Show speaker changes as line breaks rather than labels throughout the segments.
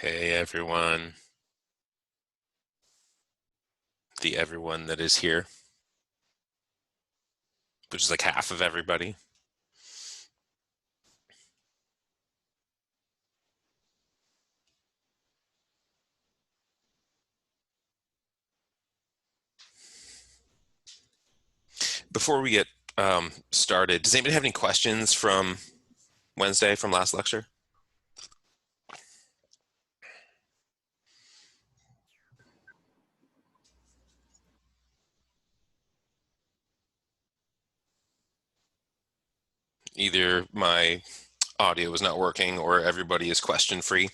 Hey everyone, the everyone that is here, which is like half of everybody. Before we get started, does anybody have any questions from Wednesday from last lecture? Either my audio is not working or everybody is question free.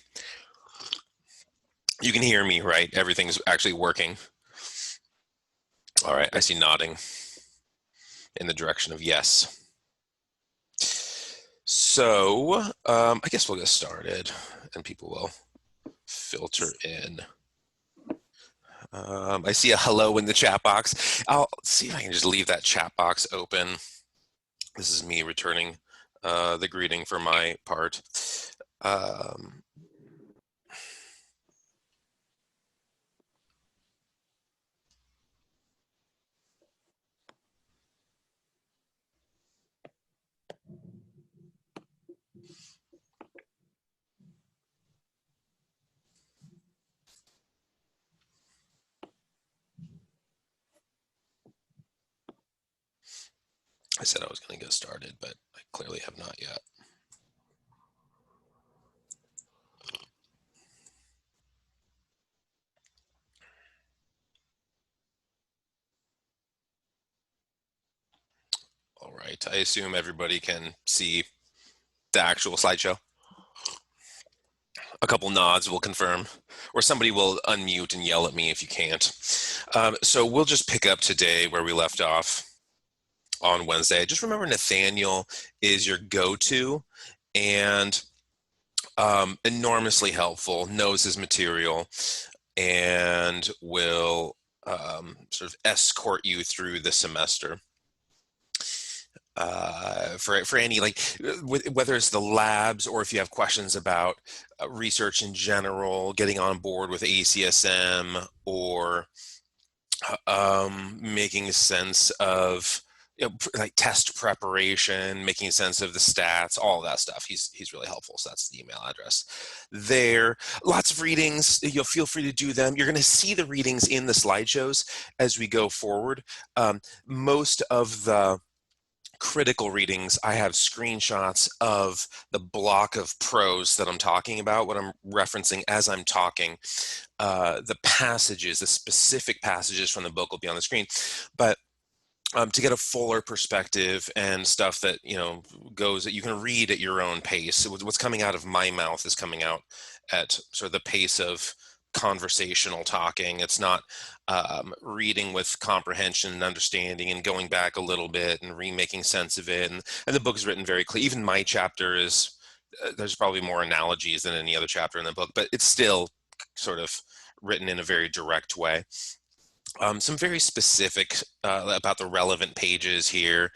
You can hear me, right? Everything's actually working. All right, I see nodding in the direction of yes. So, I guess we'll get started and people will filter in. I see a hello in the chat box. I'll see if I can just leave that chat box open. This is me returning the greeting for my part. Um, I said I was going to get started, but I clearly have not yet. All right, I assume everybody can see the actual slideshow. A couple nods will confirm, or somebody will unmute and yell at me if you can't. So we'll just pick up today where we left off on Wednesday. Just remember Nathaniel is your go-to and enormously helpful, knows his material, and will sort of escort you through the semester. For any, like, whether it's the labs or if you have questions about research in general, getting on board with ACSM, or making sense of like test preparation, making sense of the stats, all of that stuff. He's really helpful. So that's the email address there. Lots of readings. You'll feel free to do them. You're going to see the readings in the slideshows as we go forward. Most of the critical readings, I have screenshots of the block of prose that I'm talking about, what I'm referencing as I'm talking. The passages, the specific passages from the book will be on the screen. But to get a fuller perspective and stuff that, goes that you can read at your own pace. So what's coming out of my mouth is coming out at sort of the pace of conversational talking. It's not reading with comprehension and understanding and going back a little bit and remaking sense of it. And the book is written very clear. Even my chapter is, there's probably more analogies than any other chapter in the book, but it's still sort of written in a very direct way. Some very specific about the relevant pages here,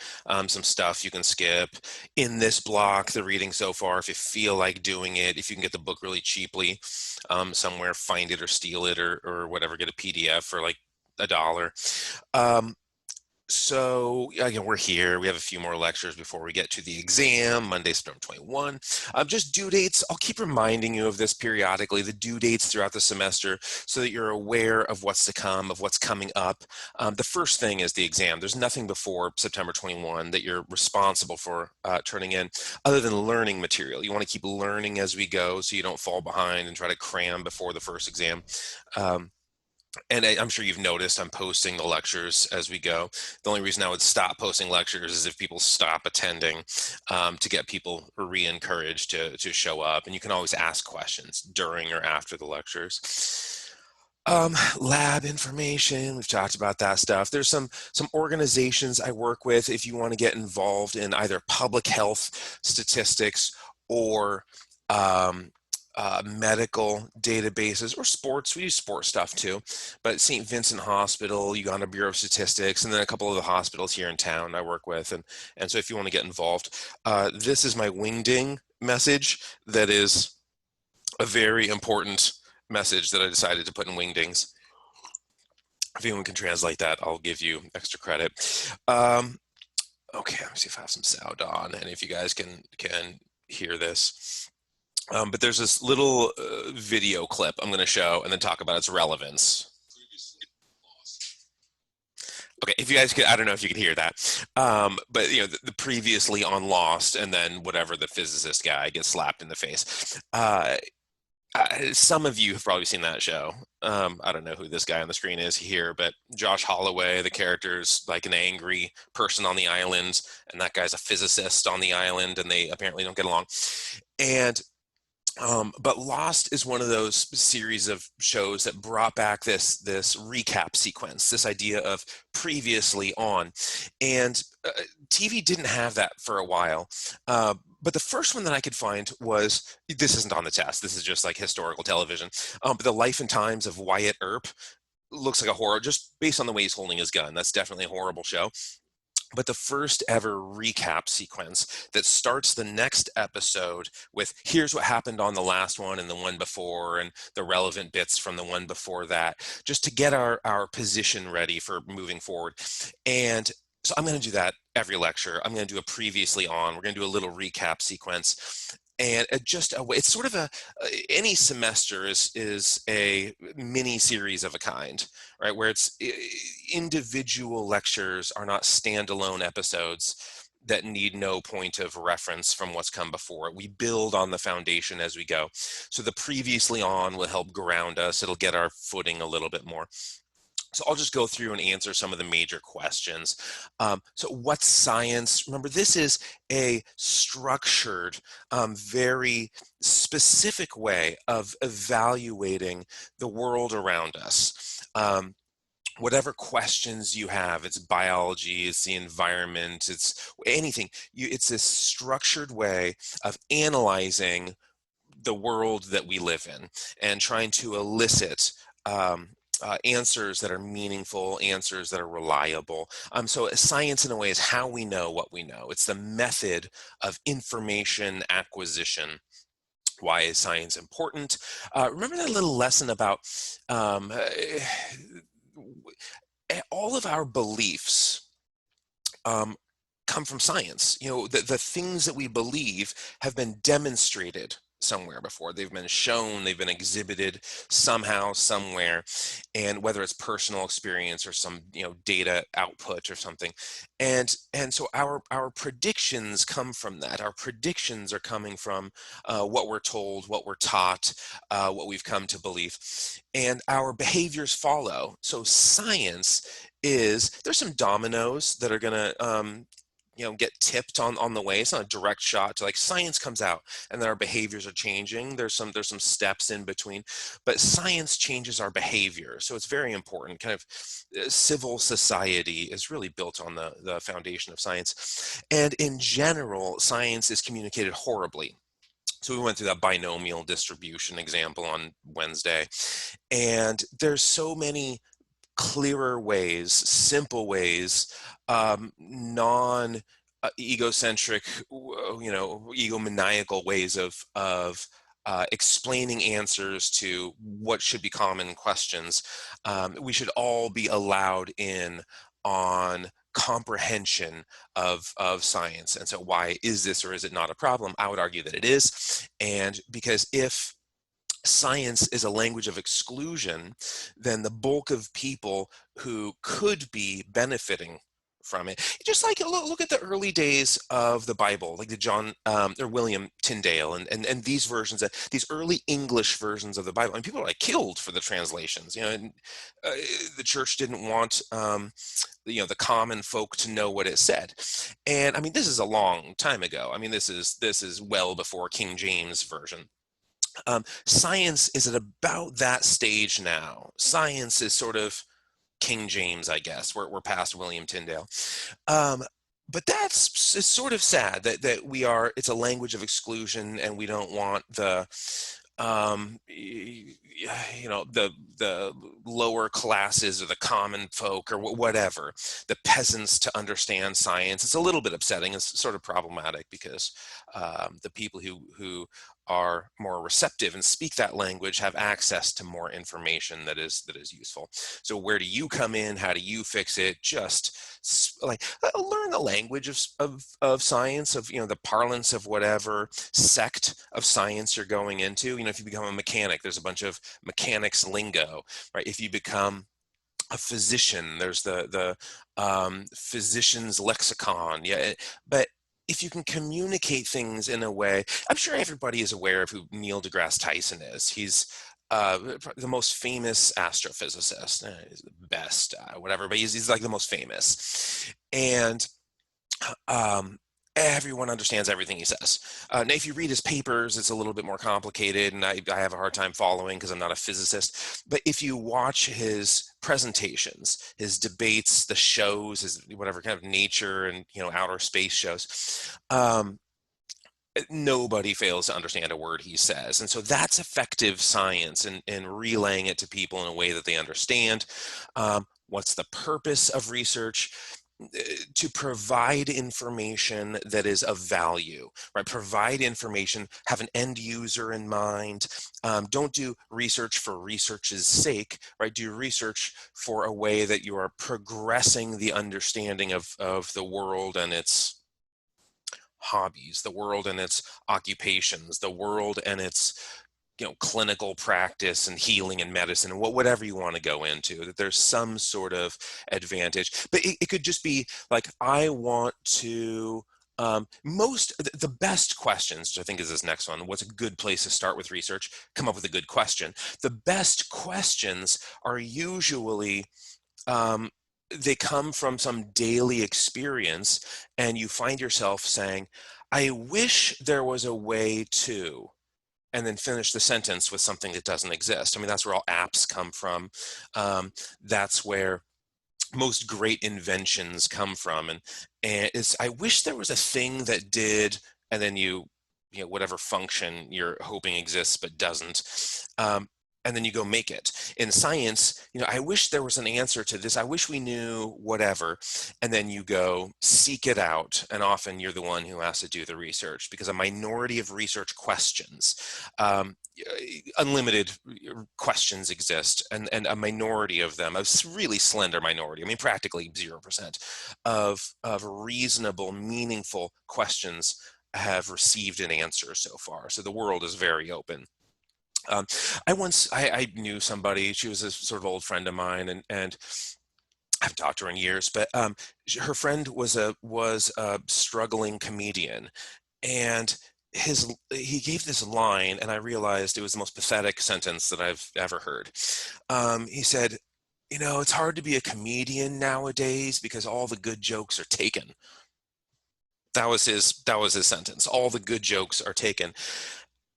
some stuff you can skip. In this block, the reading so far, if you feel like doing it, if you can get the book really cheaply somewhere, find it or steal it or whatever, get a PDF for like $1. So again, we're here. We have a few more lectures before we get to the exam, Monday, September 21. Just due dates. I'll keep reminding you of this periodically, the due dates throughout the semester, so that you're aware of what's to come, of what's coming up. The first thing is the exam. There's nothing before September 21 that you're responsible for turning in other than learning material. You want to keep learning as we go so you don't fall behind and try to cram before the first exam. And I'm sure you've noticed I'm posting the lectures as we go. The only reason I would stop posting lectures is if people stop attending, to get people re-encouraged to show up. And you can always ask questions during or after the lectures. Lab information, we've talked about that stuff. There's some organizations I work with if you want to get involved in either public health statistics or medical databases, or sports. We use sports stuff too, but St. Vincent Hospital, Uganda Bureau of Statistics, and then a couple of the hospitals here in town I work with. And so if you want to get involved, this is my wingding message that is a very important message that I decided to put in Wingdings. If anyone can translate that, I'll give you extra credit. Okay, let me see if I have some sound on, and if you guys can hear this. But there's this little video clip I'm going to show and then talk about its relevance. Okay, if you guys could, I don't know if you can hear that, but the previously on Lost, and then whatever the physicist guy gets slapped in the face. Some of you have probably seen that show. I don't know who this guy on the screen is here, but Josh Holloway, the character's like an angry person on the island, and that guy's a physicist on the island, and they apparently don't get along. And but Lost is one of those series of shows that brought back this recap sequence, this idea of previously on, and TV didn't have that for a while. But the first one that I could find was, this isn't on the test, this is just like historical television, but The Life and Times of Wyatt Earp. Looks like a horror, just based on the way he's holding his gun. That's definitely a horrible show. But the first ever recap sequence that starts the next episode with, here's what happened on the last one and the one before, and the relevant bits from the one before that, just to get our position ready for moving forward. And so I'm going to do that every lecture. I'm going to do a previously on. We're going to do a little recap sequence. And it's sort of any semester is a mini series of a kind, right? Where it's individual lectures are not standalone episodes that need no point of reference from what's come before. We build on the foundation as we go. So the previously on will help ground us. It'll get our footing a little bit more. So I'll just go through and answer some of the major questions. So what's science? Remember, this is a structured, very specific way of evaluating the world around us. Whatever questions you have, it's biology, it's the environment, it's anything. It's this structured way of analyzing the world that we live in and trying to elicit answers that are meaningful, answers that are reliable. So science in a way is how we know what we know. It's the method of information acquisition. Why is science important? Remember that little lesson about all of our beliefs come from science. The things that we believe have been demonstrated somewhere before. They've been shown, they've been exhibited somehow, somewhere, and whether it's personal experience or some data output or something. And so our predictions come from that. Our predictions are coming from what we're told, what we're taught, what we've come to believe, and our behaviors follow. So science there's some dominoes that are going to get tipped on the way. It's not a direct shot to, like, science comes out and then our behaviors are changing. There's some steps in between, but science changes our behavior. So it's very important. Kind of civil society is really built on the foundation of science. And in general, science is communicated horribly. So we went through that binomial distribution example on Wednesday, and there's so many clearer ways, simple ways, non-egocentric, egomaniacal ways of explaining answers to what should be common questions. We should all be allowed in on comprehension of science. And so why is this or is it not a problem? I would argue that it is. And because if science is a language of exclusion, then the bulk of people who could be benefiting from it, just like look at the early days of the Bible, like the John or William Tyndale and these versions, these early English versions of the Bible, and people are like killed for the translations. And the church didn't want the common folk to know what it said. And I mean, this is a long time ago. I mean, this is well before King James version. Science is at about that stage now. Science is sort of King James, I guess. We're past William Tyndale. But it's sort of sad that it's a language of exclusion, and we don't want the lower classes or the common folk or whatever, the peasants, to understand science. It's a little bit upsetting. It's sort of problematic because the people who are more receptive and speak that language have access to more information that is useful. So where do you come in? How do you fix it? Just like learn the language of science, of the parlance of whatever sect of science you're going into. If you become a mechanic, there's a bunch of mechanics lingo, right? If you become a physician, there's the physician's lexicon. Yeah, but if you can communicate things in a way, I'm sure everybody is aware of who Neil deGrasse Tyson is. He's the most famous astrophysicist. He's the best, whatever, but he's like the most famous. And um, everyone understands everything he says. Now, if you read his papers, it's a little bit more complicated, and I have a hard time following because I'm not a physicist. But if you watch his presentations, his debates, the shows, his whatever kind of nature and outer space shows, nobody fails to understand a word he says. And so that's effective science in relaying it to people in a way that they understand. What's the purpose of research? To provide information that is of value, right? Provide information, have an end user in mind. Don't do research for research's sake, right? Do research for a way that you are progressing the understanding of the world and its hobbies, the world and its occupations, the world and its clinical practice and healing and medicine and whatever you want to go into, that there's some sort of advantage. But it could just be like, I want to the best questions, which I think is this next one. What's a good place to start with research? Come up with a good question. The best questions are usually they come from some daily experience, and you find yourself saying, I wish there was a way to, and then finish the sentence with something that doesn't exist. I mean, that's where all apps come from. That's where most great inventions come from. And it's, I wish there was a thing that did, and then whatever function you're hoping exists but doesn't. And then you go make it. In science, I wish there was an answer to this. I wish we knew whatever. And then you go seek it out. And often you're the one who has to do the research, because a minority of research questions, unlimited questions exist, and a minority of them, a really slender minority, I mean, practically 0% of reasonable, meaningful questions have received an answer so far. So the world is very open. I knew somebody, she was a sort of old friend of mine, and I haven't talked to her in years, but her friend was a struggling comedian, and he gave this line, and I realized it was the most pathetic sentence that I've ever heard. He said, it's hard to be a comedian nowadays because all the good jokes are taken. That was his sentence. All the good jokes are taken.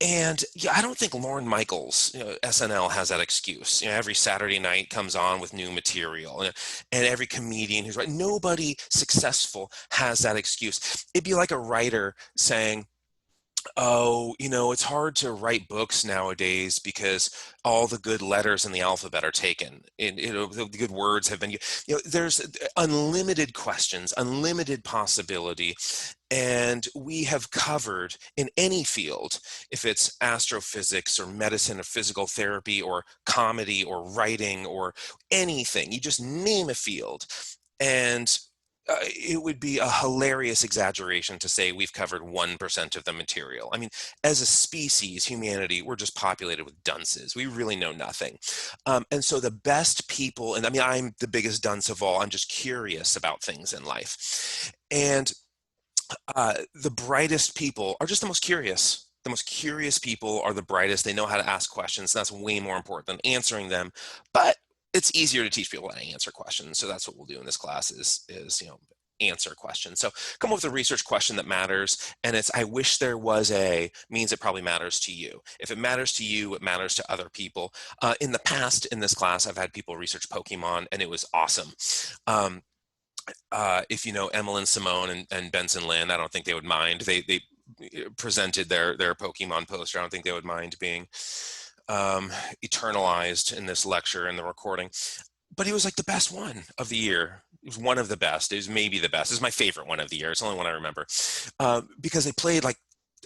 And I don't think Lorne Michaels, SNL, has that excuse. Every Saturday night comes on with new material, and every comedian who's right, nobody successful has that excuse. It'd be like a writer saying, oh, it's hard to write books nowadays because all the good letters in the alphabet are taken. And, the good words have been, there's unlimited questions, unlimited possibility. And we have covered in any field, if it's astrophysics or medicine or physical therapy or comedy or writing or anything, you just name a field. And it would be a hilarious exaggeration to say we've covered 1% of the material. I mean, as a species, humanity, we're just populated with dunces. We really know nothing. And so the best people, and I mean, I'm the biggest dunce of all. I'm just curious about things in life. And the brightest people are just the most curious. The most curious people are the brightest. They know how to ask questions. That's way more important than answering them. But it's easier to teach people how to answer questions. So that's what we'll do in this class is answer questions. So come up with a research question that matters. And it's, I wish there was a, means it probably matters to you. If it matters to you, it matters to other people. In the past, in this class, I've had people research Pokemon, and it was awesome. If you know Emmeline Simone and Benson Lynn, I don't think they would mind. They presented their Pokemon poster. I don't think they would mind being eternalized in this lecture and the recording. But he was like the best one of the year. It was one of the best. It was maybe the best. It was my favorite one of the year. It's the only one I remember. Because they played like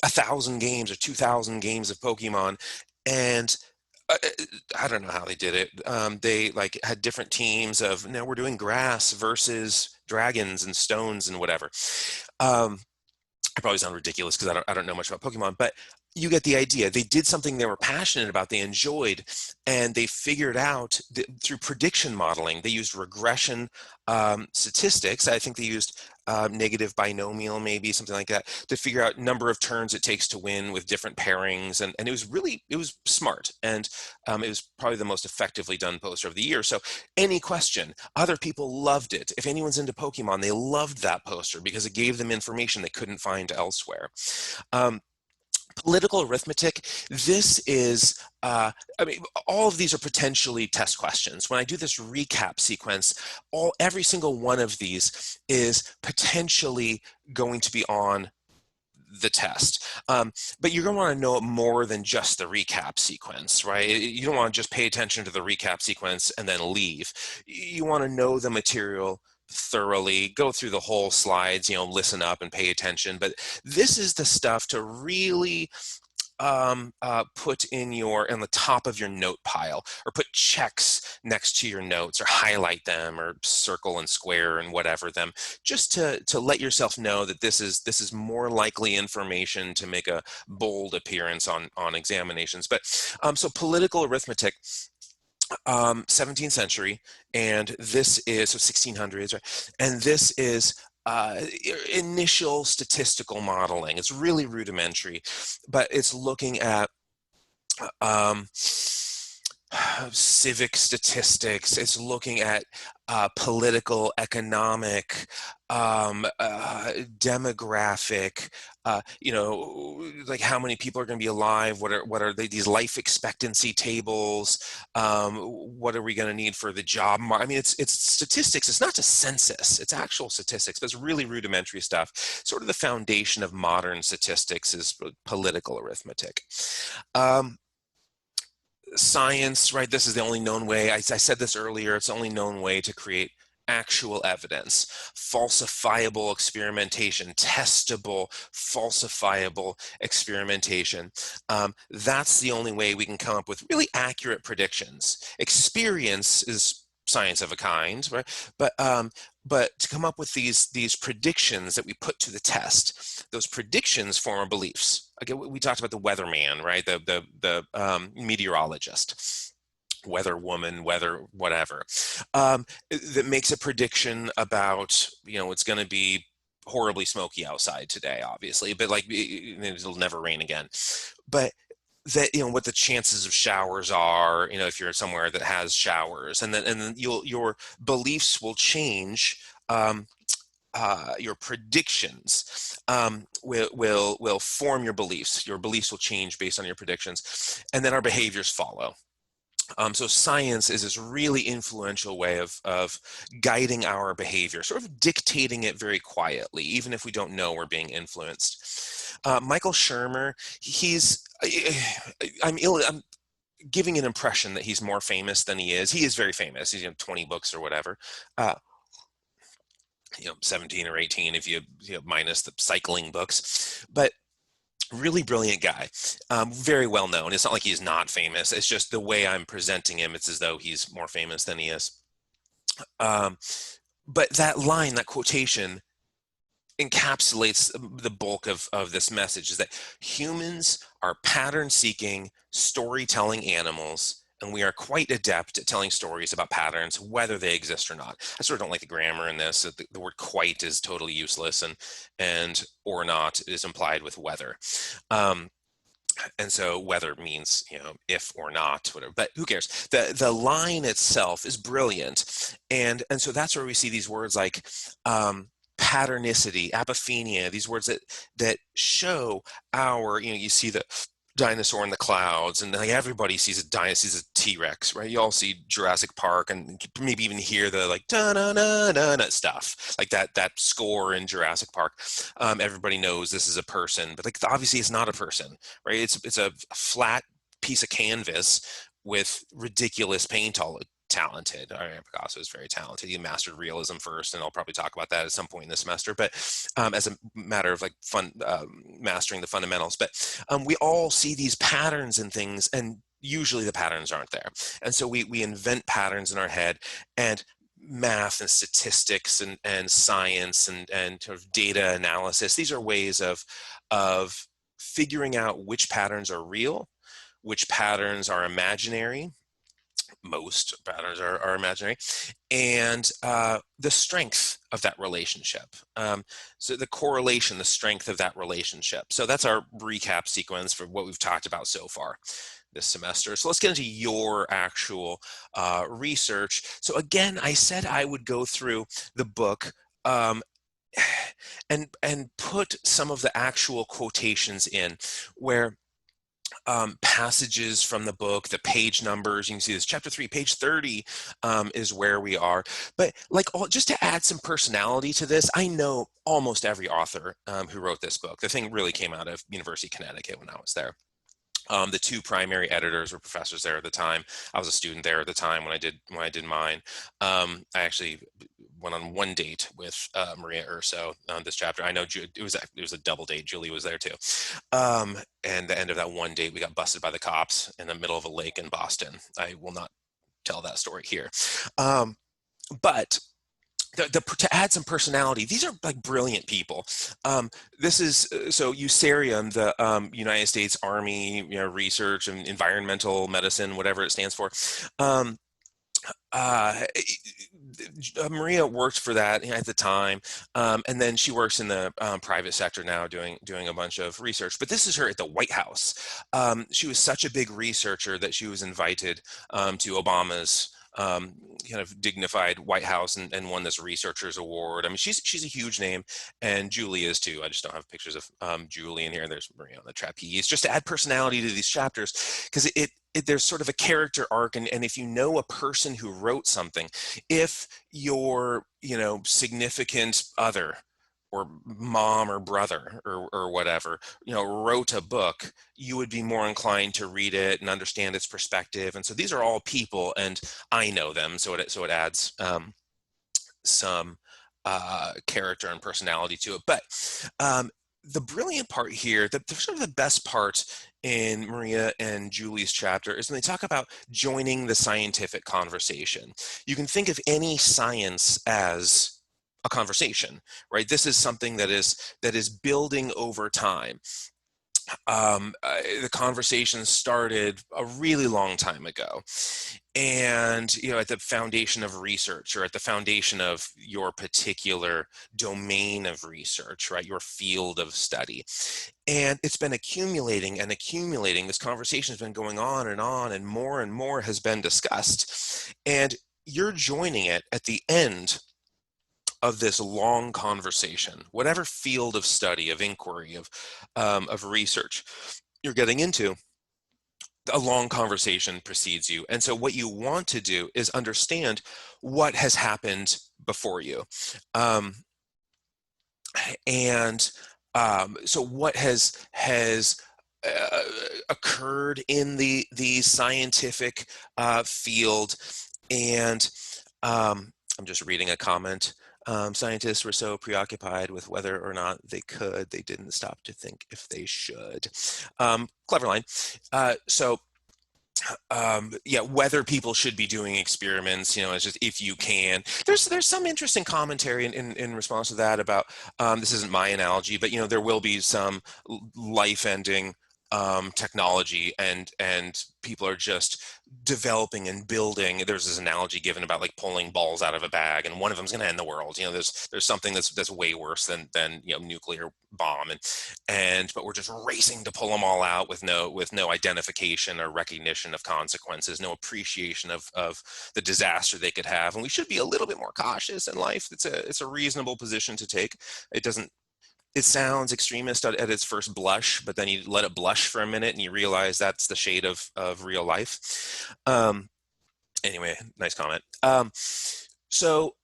1,000 games or 2,000 games of Pokemon, and uh, I don't know how they did it. They like had different teams of, now we're doing grass versus dragons and stones and whatever. Um, I probably sound ridiculous because I don't know much about Pokemon, but you get the idea. They did something they were passionate about, they enjoyed, and they figured out through prediction modeling. They used regression statistics. I think they used negative binomial, maybe something like that, to figure out number of turns it takes to win with different pairings. And it was smart. And it was probably the most effectively done poster of the year. So any question, other people loved it. If anyone's into Pokemon, they loved that poster because it gave them information they couldn't find elsewhere. Um, Political arithmetic, this is, I mean, all of these are potentially test questions. When I do this recap sequence, every single one of these is potentially going to be on the test. But you're going to want to know more than just the recap sequence, right? You don't want to just pay attention to the recap sequence and then leave. You want to know the material thoroughly, go through the whole slides, listen up and pay attention. But this is the stuff to really put in the top of your note pile, or put checks next to your notes, or highlight them, or circle and square and whatever them, just to let yourself know that this is more likely information to make a bold appearance on examinations. But so political arithmetic, 17th century, and this is, so 1600s, right? And this is initial statistical modeling. It's really rudimentary, but it's looking at um, civic statistics. It's looking at political, economic, demographic, like how many people are going to be alive. What are these life expectancy tables? What are we going to need for the job market? I mean, it's statistics. It's not just census. It's actual statistics, but it's really rudimentary stuff. Sort of the foundation of modern statistics is political arithmetic. Science, right? This is the only known way. I said this earlier. It's the only known way to create actual evidence, falsifiable experimentation, testable, falsifiable experimentation. That's the only way we can come up with really accurate predictions. Experience is science of a kind, right? But to come up with these predictions that we put to the test, those predictions form our beliefs. Again, we talked about the weatherman, right? The meteorologist, weather woman, weather whatever, that makes a prediction about, it's going to be horribly smoky outside today, obviously, but like it'll never rain again. But that, what the chances of showers are, if you're somewhere that has showers, and then your beliefs will change. Your predictions will form your beliefs. Your beliefs will change based on your predictions, and then our behaviors follow. So science is this really influential way of guiding our behavior, sort of dictating it very quietly, even if we don't know we're being influenced. Michael Shermer, I'm giving an impression that he's more famous than he is. He is very famous. He's 20 books or whatever. 17 or 18 if you minus the cycling books. But really brilliant guy, very well known. It's not like he's not famous. It's just the way I'm presenting him, it's as though he's more famous than he is. But that line, that quotation, encapsulates the bulk of this message, is that humans are pattern-seeking, storytelling animals, and we are quite adept at telling stories about patterns, whether they exist or not. I sort of don't like the grammar in this. The word quite is totally useless, and or not is implied with whether. And so whether means, if or not, whatever, but who cares? The line itself is brilliant. And so that's where we see these words like patternicity, apophenia, these words that show our, you see the dinosaur in the clouds, and like everybody sees a T-Rex, right? You all see Jurassic Park, and maybe even hear the like da na na na na stuff, like that score in Jurassic Park. Everybody knows this is a person, but like obviously it's not a person, right? It's a flat piece of canvas with ridiculous paint all talented. Picasso is very talented. He mastered realism first, and I'll probably talk about that at some point in the semester. But as a matter of like fun mastering the fundamentals. But we all see these patterns in things, and usually the patterns aren't there. And so we invent patterns in our head, and math and statistics and science and sort of data analysis. These are ways of figuring out which patterns are real, which patterns are imaginary. Most patterns are imaginary, and the strength of that relationship. So the correlation, the strength of that relationship. So that's our recap sequence for what we've talked about so far this semester. So let's get into your actual research. So again, I said I would go through the book and put some of the actual quotations in where passages from the book, the page numbers. You can see this chapter 3, page 30 is where we are. But like just to add some personality to this, I know almost every author who wrote this book. The thing really came out of University of Connecticut when I was there. The two primary editors were professors there at the time. I was a student there at the time when I did mine. I actually went on one date with Maria Urso on this chapter. I know it was a double date. Julie was there too. And the end of that one date, we got busted by the cops in the middle of a lake in Boston. I will not tell that story here. But to add some personality, these are like brilliant people. This is so Usarium, the United States Army, research and environmental medicine, whatever it stands for. Maria worked for that at the time, and then she works in the private sector now, doing a bunch of research. But this is her at the White House. She was such a big researcher that she was invited to Obama's kind of dignified White House and won this researchers award. I mean, she's a huge name, and Julie is too. I just don't have pictures of Julie in here. There's Maria on the trapeze, just to add personality to these chapters, because there's sort of a character arc, and if you know a person who wrote something, if your significant other or mom or brother or whatever, wrote a book, you would be more inclined to read it and understand its perspective. And so these are all people, and I know them, so it adds some character and personality to it. But the brilliant part here, the sort of the best part in Maria and Julie's chapter, is when they talk about joining the scientific conversation. You can think of any science as a conversation, right? This is something that is building over time. The conversation started a really long time ago, and at the foundation of research, or at the foundation of your particular domain of research, right, your field of study. And it's been accumulating and accumulating. This conversation has been going on, and more has been discussed, and you're joining it at the end of this long conversation, whatever field of study, of inquiry, of research you're getting into. A long conversation precedes you. And so what you want to do is understand what has happened before you. So what has occurred in the scientific field. And I'm just reading a comment. Scientists were so preoccupied with whether or not they didn't stop to think if they should. Clever line. Yeah, whether people should be doing experiments, it's just if you can. There's some interesting commentary in response to that about, this isn't my analogy, but there will be some life-ending technology, and people are just developing and building. There's this analogy given about like pulling balls out of a bag, and one of them's going to end the world. There's something that's way worse than nuclear bomb, but we're just racing to pull them all out with no identification or recognition of consequences, no appreciation of the disaster they could have. And we should be a little bit more cautious in life. It's a reasonable position to take. It sounds extremist at its first blush, but then you let it blush for a minute and you realize that's the shade of real life. Anyway, nice comment. So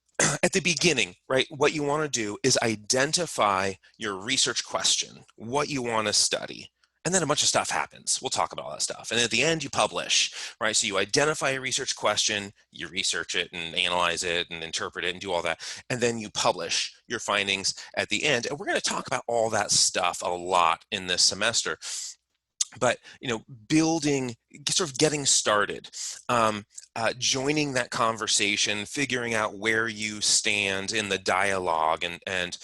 at the beginning, right, what you want to do is identify your research question, what you want to study. and then a bunch of stuff happens. We'll talk about all that stuff. And at the end, you publish, right? So you identify a research question, you research it and analyze it and interpret it and do all that. And then you publish your findings at the end. And we're going to talk about all that stuff a lot in this semester. But, building, sort of getting started, joining that conversation, figuring out where you stand in the dialogue, and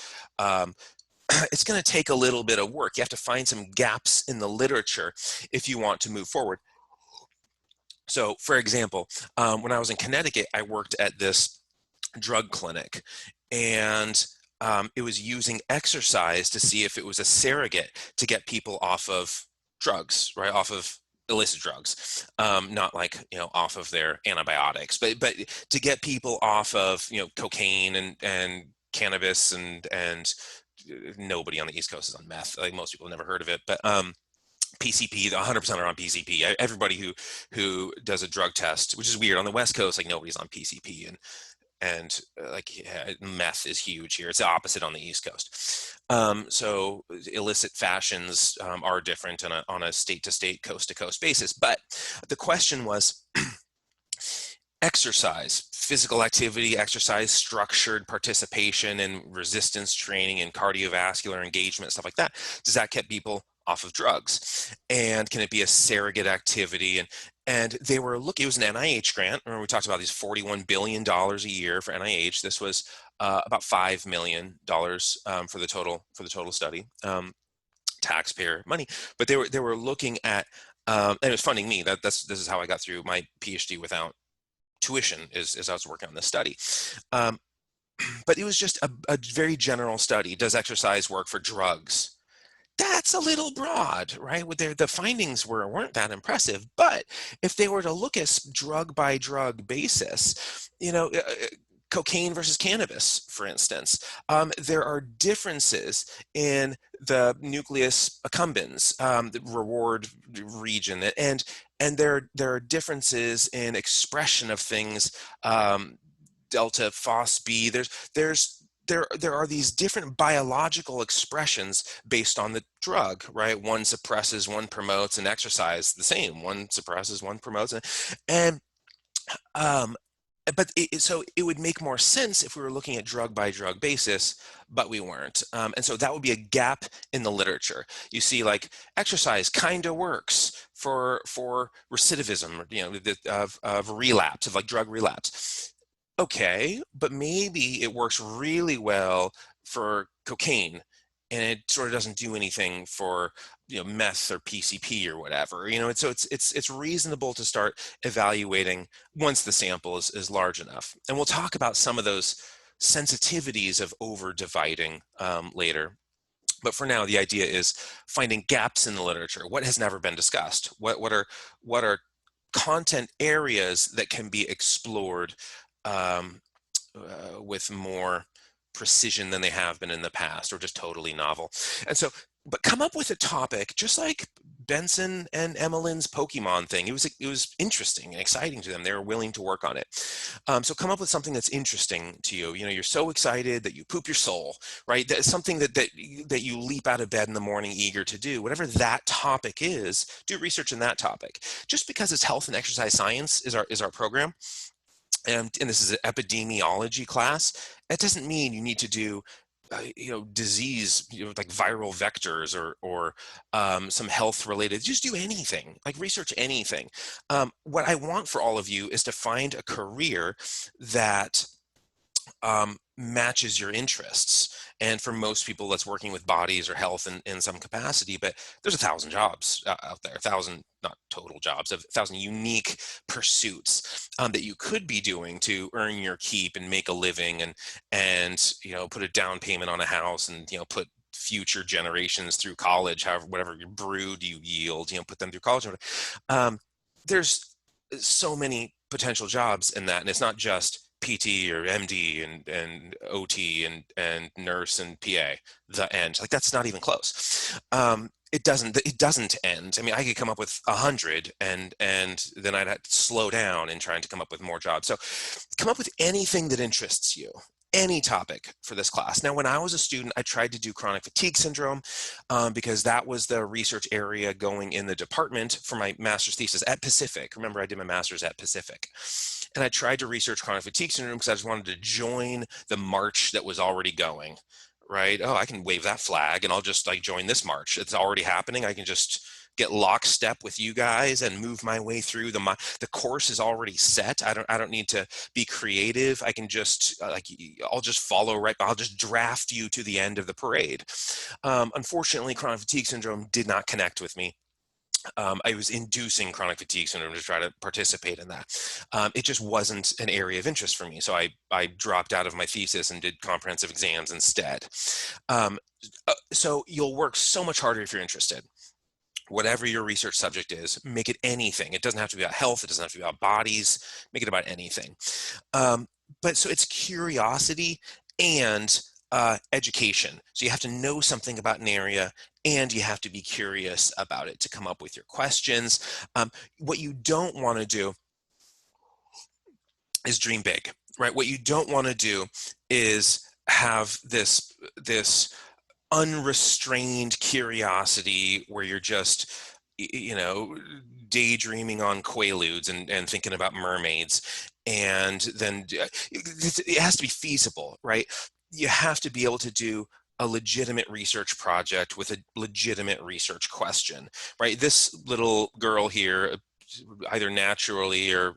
it's going to take a little bit of work. You have to find some gaps in the literature if you want to move forward. So, for example, when I was in Connecticut, I worked at this drug clinic, and it was using exercise to see if it was a surrogate to get people off of drugs, right? Off of illicit drugs, not like, off of their antibiotics, but to get people off of, cocaine and cannabis and nobody on the East Coast is on meth. Like, most people have never heard of it, but PCP, 100% are on PCP. Everybody who does a drug test, which is weird on the West Coast, like nobody's on PCP, and meth is huge here. It's the opposite on the East Coast. So illicit fashions are different on a state-to-state, coast-to-coast basis. But the question was, exercise, physical activity, exercise, structured participation in resistance training and cardiovascular engagement, stuff like that, does that get people off of drugs? And can it be a surrogate activity? And they were looking, it was an NIH grant. Remember, we talked about these $41 billion a year for NIH. This was about $5 million for the total study, taxpayer money. But they were looking at, and it was funding me. This is how I got through my PhD without tuition, as I was working on this study. But it was just a very general study. Does exercise work for drugs? That's a little broad, right? The findings weren't that impressive. But if they were to look at drug by drug basis, cocaine versus cannabis, for instance, there are differences in the nucleus accumbens, the reward region, and there are differences in expression of things, delta phos-B. There are these different biological expressions based on the drug, right? One suppresses, one promotes, and exercise the same. One suppresses, one promotes, but so it would make more sense if we were looking at drug by drug basis, but we weren't. And so that would be a gap in the literature. You see, like, exercise kind of works for recidivism, of relapse, of like drug relapse. Okay, but maybe it works really well for cocaine, and it sort of doesn't do anything for meth or PCP or whatever. So it's reasonable to start evaluating once the sample is large enough. And we'll talk about some of those sensitivities of over dividing later. But for now, the idea is finding gaps in the literature. What has never been discussed? What are content areas that can be explored with more precision than they have been in the past, or just totally novel. And so, but come up with a topic, just like Benson and Emmeline's Pokemon thing. It was interesting and exciting to them. They were willing to work on it. So come up with something that's interesting to you. You're so excited that you poop your soul, right? That's something that you leap out of bed in the morning eager to do. Whatever that topic is, do research in that topic. Just because it's health and exercise science is our program, and this is an epidemiology class, that doesn't mean you need to do disease, like viral vectors or some health related. Just do anything, like research anything. What I want for all of you is to find a career that matches your interests. And for most people, that's working with bodies or health in some capacity. But there's 1,000 jobs out there, 1,000, not total jobs, 1,000 unique pursuits that you could be doing to earn your keep and make a living, and put a down payment on a house, and put future generations through college, however, whatever your brood you yield, put them through college. There's so many potential jobs in that, and it's not just PT or MD and OT and nurse and PA, the end. Like, that's not even close. It doesn't end. I mean, I could come up with 100 and then I'd have to slow down in trying to come up with more jobs. So come up with anything that interests you. any topic for this class. Now, when I was a student, I tried to do chronic fatigue syndrome because that was the research area going in the department for my master's thesis at Pacific. Remember, I did my master's at Pacific. And I tried to research chronic fatigue syndrome because I just wanted to join the march that was already going, right? Oh, I can wave that flag and I'll just like join this march. It's already happening. I can just get lockstep with you guys and move my way through the course is already set. I don't need to be creative. I can just I'll just follow right. I'll just draft you to the end of the parade. Unfortunately, chronic fatigue syndrome did not connect with me. I was inducing chronic fatigue syndrome to try to participate in that. It just wasn't an area of interest for me. So I dropped out of my thesis and did comprehensive exams instead. So you'll work so much harder if you're interested. Whatever your research subject is, make it anything. It doesn't have to be about health. It doesn't have to be about bodies. Make it about anything. But so it's curiosity and education. So you have to know something about an area and you have to be curious about it to come up with your questions. What you don't want to do is dream big, right? What you don't want to do is have this unrestrained curiosity where you're just daydreaming on quaaludes and thinking about mermaids, and then it has to be feasible, right? You have to be able to do a legitimate research project with a legitimate research question, right? This little girl here, either naturally or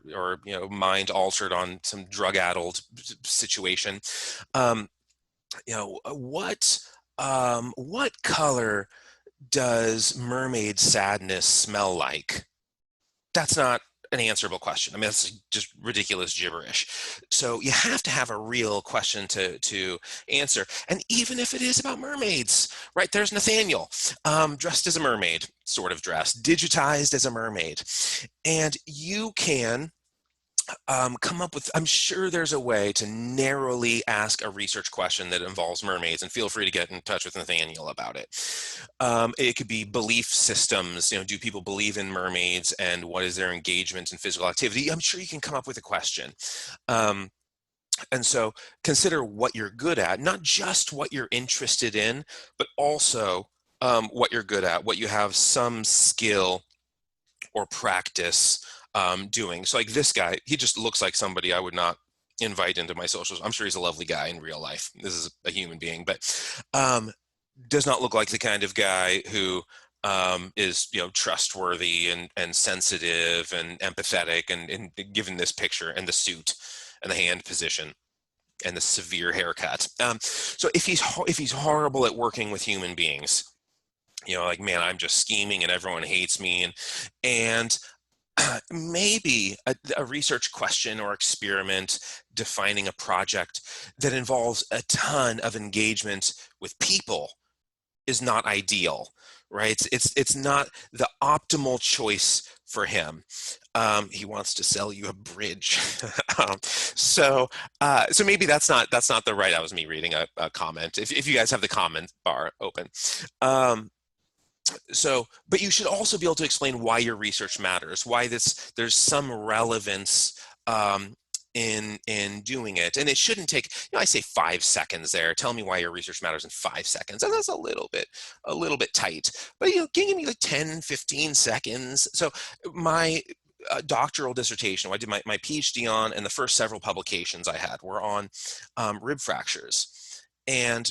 mind altered on some drug addled situation, what color does mermaid sadness smell like? That's not an answerable question. I mean, that's just ridiculous gibberish. So you have to have a real question to answer. And even if it is about mermaids, right? There's Nathaniel, dressed as a mermaid, sort of dressed, digitized as a mermaid. And you can come up with, I'm sure there's a way to narrowly ask a research question that involves mermaids, and feel free to get in touch with Nathaniel about it. It could be belief systems, do people believe in mermaids and what is their engagement in physical activity? I'm sure you can come up with a question. And so consider what you're good at, not just what you're interested in, but also what you're good at, what you have some skill or practice doing. So like this guy, he just looks like somebody I would not invite into my socials. I'm sure he's a lovely guy in real life. This is a human being, but does not look like the kind of guy who is trustworthy and sensitive and empathetic and given this picture and the suit and the hand position and the severe haircut. So if he's horrible at working with human beings, like, man, I'm just scheming and everyone hates me, and maybe a research question or experiment defining a project that involves a ton of engagement with people is not ideal, right? It's not the optimal choice for him. He wants to sell you a bridge. So maybe that's not the right. That was me reading a comment. If you guys have the comment bar open. But you should also be able to explain why your research matters, why there's some relevance in doing it. And it shouldn't take, I say 5 seconds there. Tell me why your research matters in 5 seconds. And that's a little bit tight, but give me like 10, 15 seconds. So my doctoral dissertation, I did my PhD on, and the first several publications I had were on rib fractures. And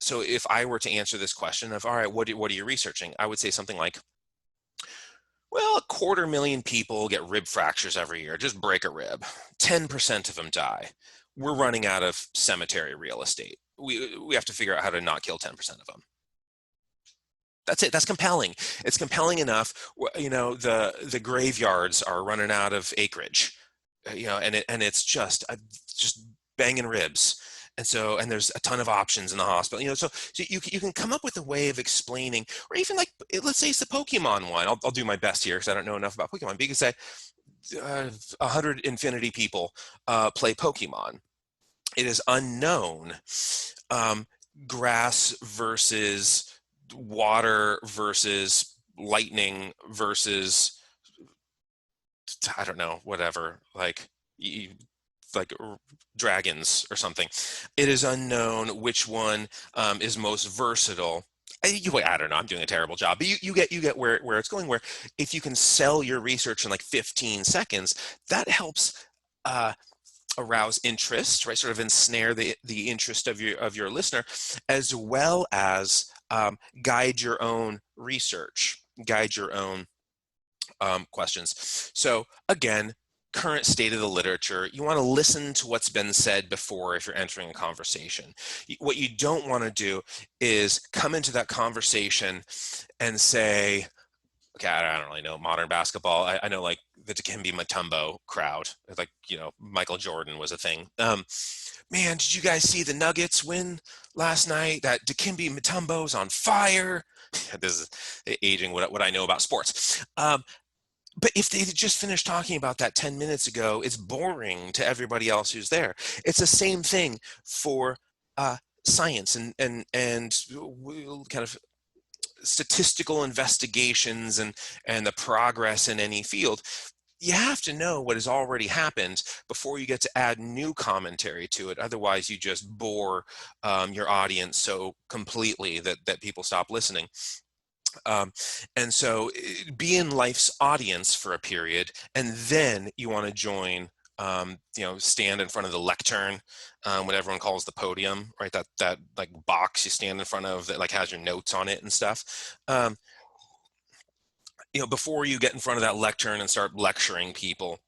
so if I were to answer this question of, all right, what are you researching? I would say something like, well, 250,000 people get rib fractures every year, just break a rib. 10% of them die. We're running out of cemetery real estate. We have to figure out how to not kill 10% of them. That's it. That's compelling. It's compelling enough. The graveyards are running out of acreage, and it's just banging ribs. And there's a ton of options in the hospital, so you can come up with a way of explaining, or even like, let's say it's the Pokemon one. I'll do my best here because I don't know enough about Pokemon. But you can say 100 infinity people play Pokemon. It is unknown. Grass versus water versus lightning versus, I don't know, whatever, like like dragons or something. It is unknown which one is most versatile. I don't know. I'm doing a terrible job, but you get where it's going. Where if you can sell your research in like 15 seconds, that helps arouse interest, right? Sort of ensnare the interest of your listener, as well as guide your own research, guide your own questions. So again, current state of the literature, you want to listen to what's been said before if you're entering a conversation. What you don't want to do is come into that conversation and say, okay, I don't really know modern basketball. I know like the Dikembe Mutombo crowd, like, Michael Jordan was a thing. Man, did you guys see the Nuggets win last night? That Dikembe Mutombo's on fire. This is aging what I know about sports. But if they just finished talking about that 10 minutes ago, it's boring to everybody else who's there. It's the same thing for science and kind of statistical investigations and the progress in any field. You have to know what has already happened before you get to add new commentary to it. Otherwise, you just bore your audience so completely that people stop listening. And so be in life's audience for a period, and then you want to join, stand in front of the lectern, what everyone calls the podium, right? That like box you stand in front of that like has your notes on it and stuff. Before you get in front of that lectern and start lecturing people,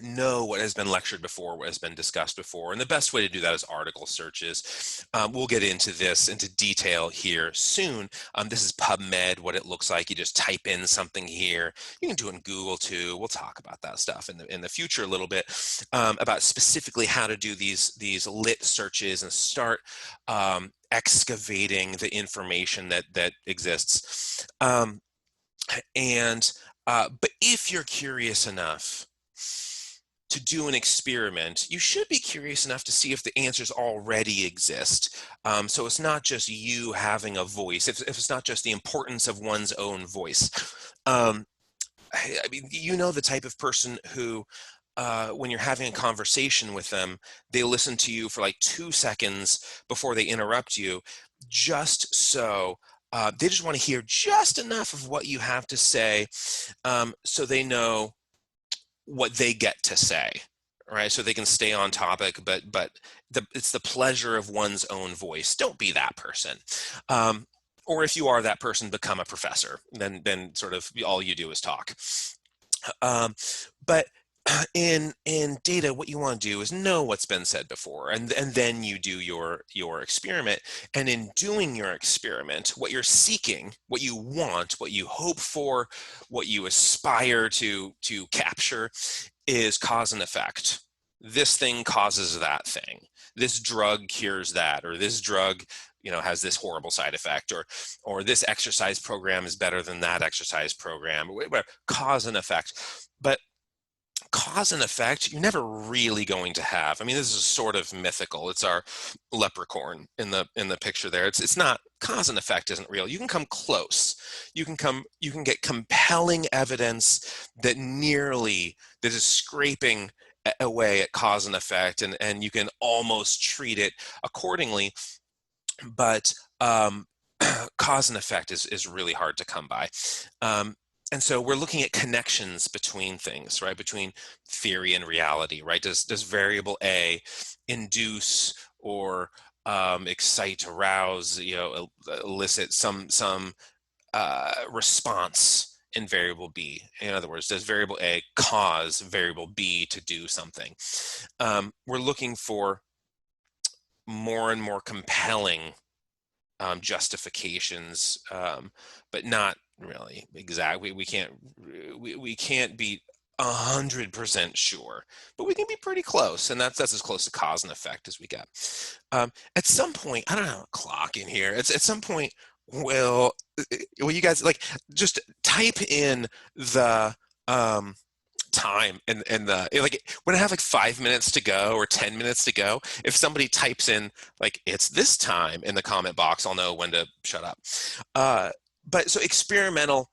know what has been lectured before, what has been discussed before. And the best way to do that is article searches. We'll get into this into detail here soon. This is PubMed, what it looks like. You just type in something here. You can do it in Google too. We'll talk about that stuff in the future a little bit, about specifically how to do these lit searches and start excavating the information that exists. But if you're curious enough to do an experiment, you should be curious enough to see if the answers already exist. So it's not just you having a voice, if it's not just the importance of one's own voice. I mean, the type of person who, when you're having a conversation with them, they listen to you for like 2 seconds before they interrupt you, just so they just want to hear just enough of what you have to say, so they know what they get to say, right? So they can stay on topic, but it's the pleasure of one's own voice. Don't be that person. Or if you are that person, become a professor. Then sort of all you do is talk. But in data, what you want to do is know what's been said before, and then you do your experiment. And in doing your experiment, what you're seeking, what you want, what you hope for, what you aspire to capture is cause and effect. This thing causes that thing. This drug cures that, or this drug has this horrible side effect, or this exercise program is better than that exercise program. Whatever. Cause and effect. But cause and effect, you're never really going to have. I mean, this is sort of mythical. It's our leprechaun in the picture there. It's not, cause and effect isn't real. You can come close. You can get compelling evidence that is scraping away at cause and effect, and you can almost treat it accordingly. But cause and effect is really hard to come by. And so we're looking at connections between things, right? Between theory and reality, right? Does variable A induce or excite, arouse, elicit some response in variable B? In other words, does variable A cause variable B to do something? We're looking for more and more compelling justifications, but not really exactly. We can't be 100% sure, but we can be pretty close, and that's as close to cause and effect as we get. At some point, I don't know, clock in here. At some point, will you guys just type in the time and the when I have 5 minutes to go or 10 minutes to go, if somebody types in it's this time in the comment box, I'll know when to shut up. But so experimental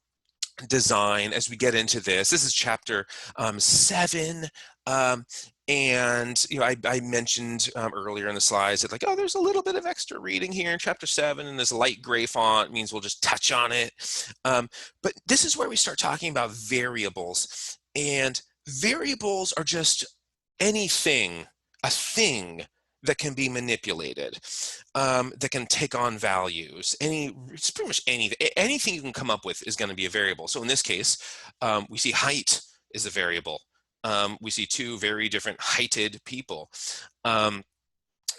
design, as we get into this is chapter 7. And I mentioned earlier in the slides that, like, oh, there's a little bit of extra reading here in chapter 7, and this light gray font means we'll just touch on it. But this is where we start talking about variables, and variables are just anything, a thing that can be manipulated, that can take on values. It's pretty much anything you can come up with is going to be a variable. So in this case, we see height is a variable. We see two very different heighted people.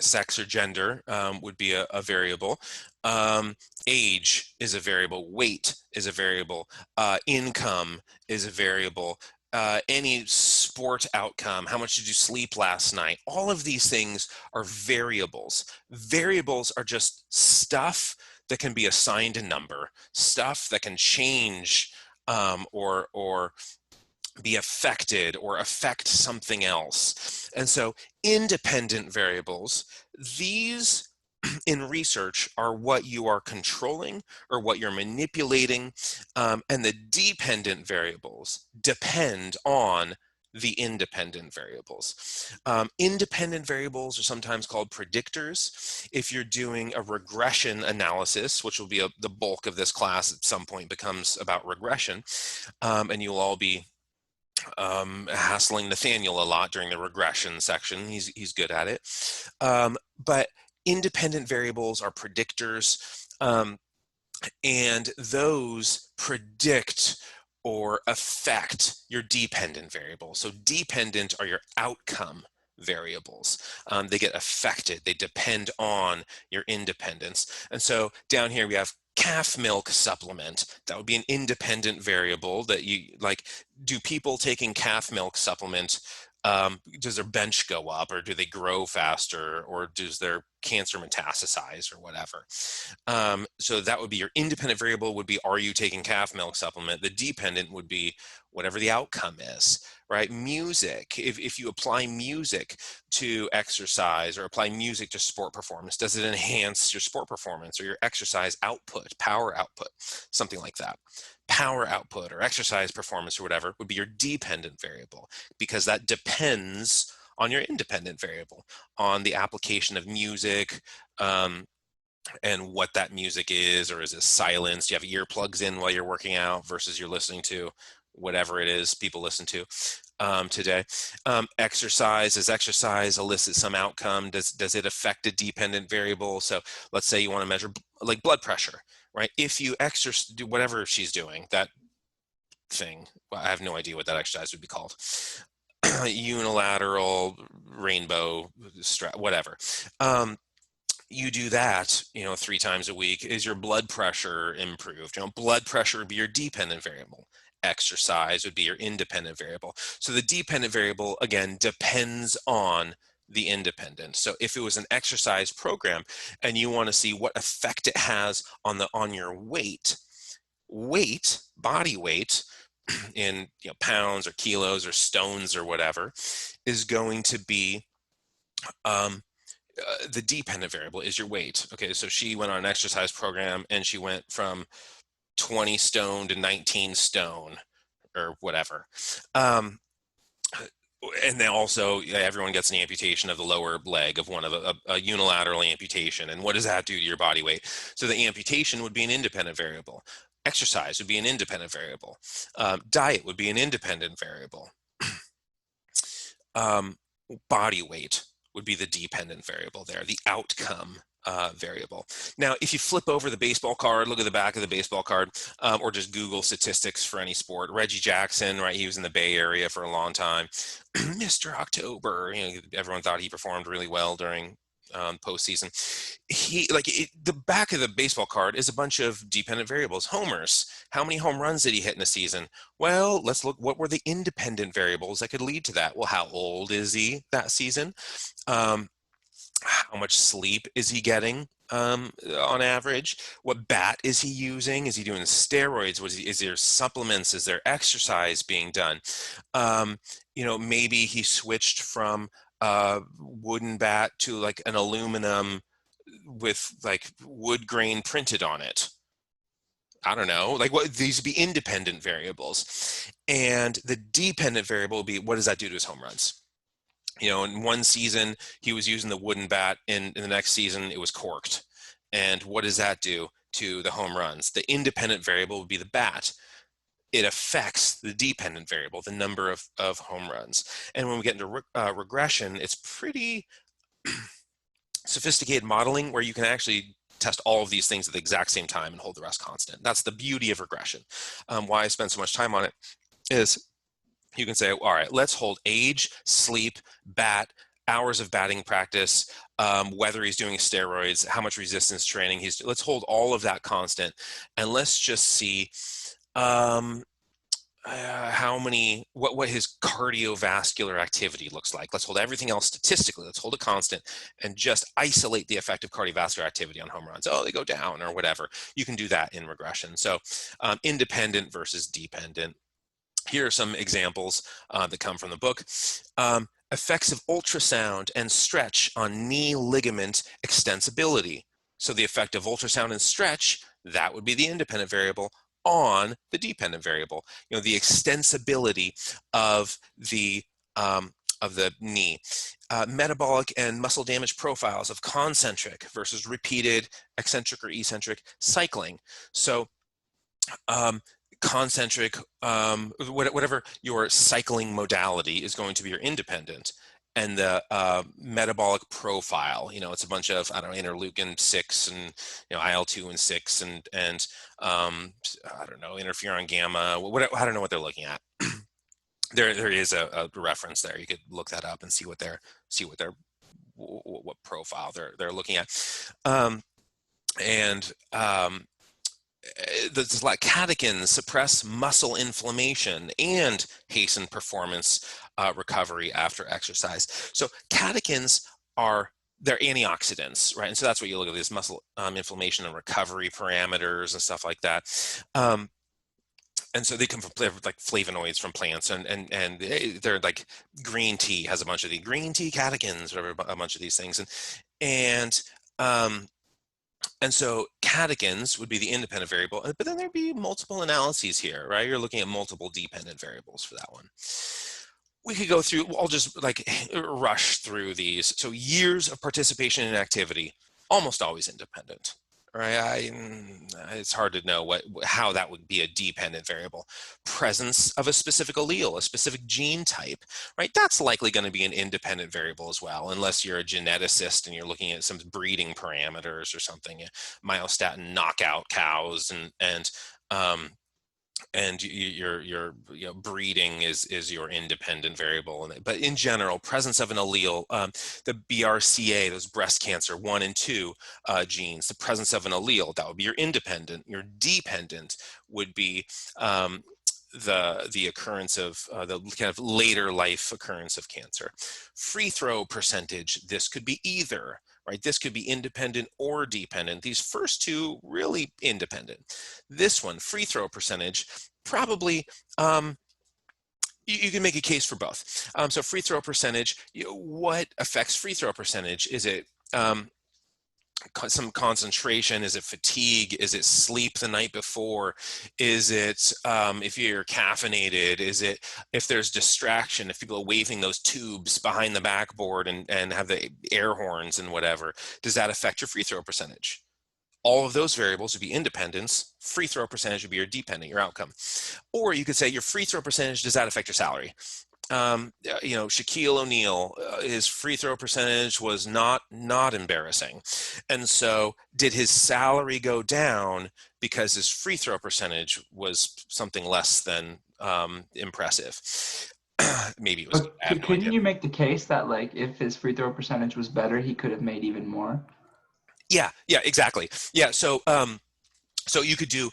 Sex or gender would be a variable. Age is a variable. Weight is a variable. Income is a variable. Any sport outcome, how much did you sleep last night? All of these things are variables. Variables are just stuff that can be assigned a number, stuff that can change or be affected or affect something else. And so independent variables, these in research are what you are controlling or what you're manipulating, and the dependent variables depend on the independent variables. Independent variables are sometimes called predictors. If you're doing a regression analysis, which will be the bulk of this class at some point becomes about regression, and you'll all be hassling Nathaniel a lot during the regression section. He's good at it. But independent variables are predictors, and those predict or affect your dependent variables. So dependent are your outcome variables. They get affected. They depend on your independence. And so down here we have calf milk supplement. That would be an independent variable that you like. Do people taking calf milk supplement, does their bench go up, or do they grow faster, or does their cancer metastasize, or whatever? So that would be your independent variable would be, are you taking calf milk supplement? The dependent would be whatever the outcome is, right? Music, if you apply music to exercise or apply music to sport performance, does it enhance your sport performance or your exercise output, power output, something like that? Power output or exercise performance or whatever would be your dependent variable, because that depends on your independent variable, on the application of music, and what that music is, or is it silenced? Do you have earplugs in while you're working out versus you're listening to whatever it is people listen to today? Exercise, does exercise elicit some outcome? Does it affect a dependent variable? So let's say you want to measure like blood pressure, right? If you do whatever she's doing, that thing, I have no idea what that exercise would be called. Unilateral, rainbow, whatever. You do that, 3 times a week. Is your blood pressure improved? Blood pressure would be your dependent variable. Exercise would be your independent variable. So the dependent variable, again, depends on the independent. So if it was an exercise program and you want to see what effect it has on your weight, body weight, in pounds or kilos or stones or whatever, is going to be the dependent variable is your weight. Okay, so she went on an exercise program and she went from 20 stone to 19 stone or whatever. And then also everyone gets an amputation of the lower leg of one of a unilateral amputation. And what does that do to your body weight? So the amputation would be an independent variable. Exercise would be an independent variable. Diet would be an independent variable. Body weight would be the dependent variable there, the outcome variable. Now, if you flip over the baseball card, look at the back of the baseball card, or just Google statistics for any sport. Reggie Jackson, right? He was in the Bay Area for a long time. Mr. October, everyone thought he performed really well during postseason. The back of the baseball card is a bunch of dependent variables. Homers, how many home runs did he hit in a season? Well, let's look, what were the independent variables that could lead to that? Well, how old is he that season? How much sleep is he getting on average? What bat is he using? Is he doing steroids? Is there supplements? Is there exercise being done? Maybe he switched from wooden bat to like an aluminum with like wood grain printed on it. I don't know, these would be independent variables. And the dependent variable would be, what does that do to his home runs? In one season he was using the wooden bat, in the next season it was corked. And what does that do to the home runs? The independent variable would be the bat. It affects the dependent variable, the number of home runs. And when we get into regression, it's pretty sophisticated modeling where you can actually test all of these things at the exact same time and hold the rest constant. That's the beauty of regression. Why I spend so much time on it is you can say, all right, let's hold age, sleep, bat, hours of batting practice, whether he's doing steroids, how much resistance training let's hold all of that constant, and let's just see what his cardiovascular activity looks like. Let's hold everything else statistically. Let's hold a constant and just isolate the effect of cardiovascular activity on home runs. Oh, they go down or whatever. You can do that in regression. So independent versus dependent. Here are some examples that come from the book. Effects of ultrasound and stretch on knee ligament extensibility. So the effect of ultrasound and stretch, that would be the independent variable on the dependent variable. The extensibility of the knee. Metabolic and muscle damage profiles of concentric versus repeated eccentric or eccentric cycling. So concentric, whatever your cycling modality is going to be your independent, and the metabolic profile, it's a bunch of, I don't know, interleukin 6 and IL-2 and 6 and I don't know, interferon gamma, I don't know what they're looking at. There is a reference there. You could look that up and see what profile they're looking at. The catechins suppress muscle inflammation and hasten performance recovery after exercise. So catechins they're antioxidants, right? And so that's what you look at, these muscle inflammation and recovery parameters and stuff like that. And so they come from like flavonoids from plants, and they're like green tea has a bunch of the green tea catechins, whatever, a bunch of these things, and so catechins would be the independent variable, but then there'd be multiple analyses here, right? You're looking at multiple dependent variables for that one. We could go through, I'll just rush through these. So years of participation in activity, almost always independent, right? It's hard to know how that would be a dependent variable. Presence of a specific allele, a specific gene type, right? That's likely going to be an independent variable as well, unless you're a geneticist and you're looking at some breeding parameters or something, myostatin knockout cows and your breeding is your independent variable. But in general, presence of an allele, the BRCA, those breast cancer 1 and 2 genes, the presence of an allele, that would be your independent. Your dependent would be the occurrence of the kind of later life occurrence of cancer. Free throw percentage, this could be either, right? This could be independent or dependent. These first two, really independent. This one, free throw percentage, probably you can make a case for both. So free throw percentage, what affects free throw percentage? Is it some concentration? Is it fatigue? Is it sleep the night before? Is it if you're caffeinated? Is it if there's distraction, if people are waving those tubes behind the backboard and have the air horns and whatever? Does that affect your free throw percentage? All of those variables would be independents. Free throw percentage would be your dependent, your outcome. Or you could say your free throw percentage, does that affect your salary? Shaquille O'Neal, his free throw percentage was not embarrassing. And so did his salary go down because his free throw percentage was something less than impressive? Maybe it was.
Couldn't you make the case that if his free throw percentage was better, he could have made even more?
Yeah, exactly. Yeah, so you could do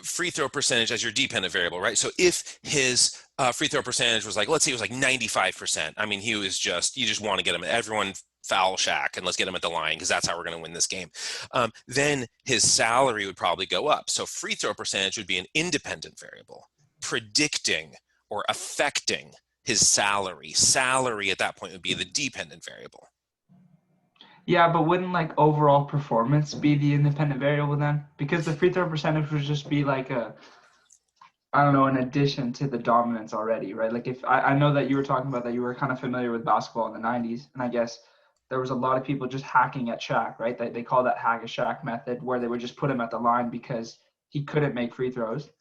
free throw percentage as your dependent variable, right? So if his free throw percentage was let's say it was 95%. I mean, you just want to get him, everyone foul Shaq, and let's get him at the line because that's how we're going to win this game. Then his salary would probably go up. So free throw percentage would be an independent variable predicting or affecting his salary. Salary at that point would be the dependent variable.
Yeah, but wouldn't overall performance be the independent variable then? Because the free throw percentage would just be I don't know, in addition to the dominance already, right? Like if I know that you were talking about that you were kind of familiar with basketball in the 90s, and I guess there was a lot of people just hacking at Shaq, right? They call that hack a Shaq method, where they would just put him at the line because he couldn't make free throws.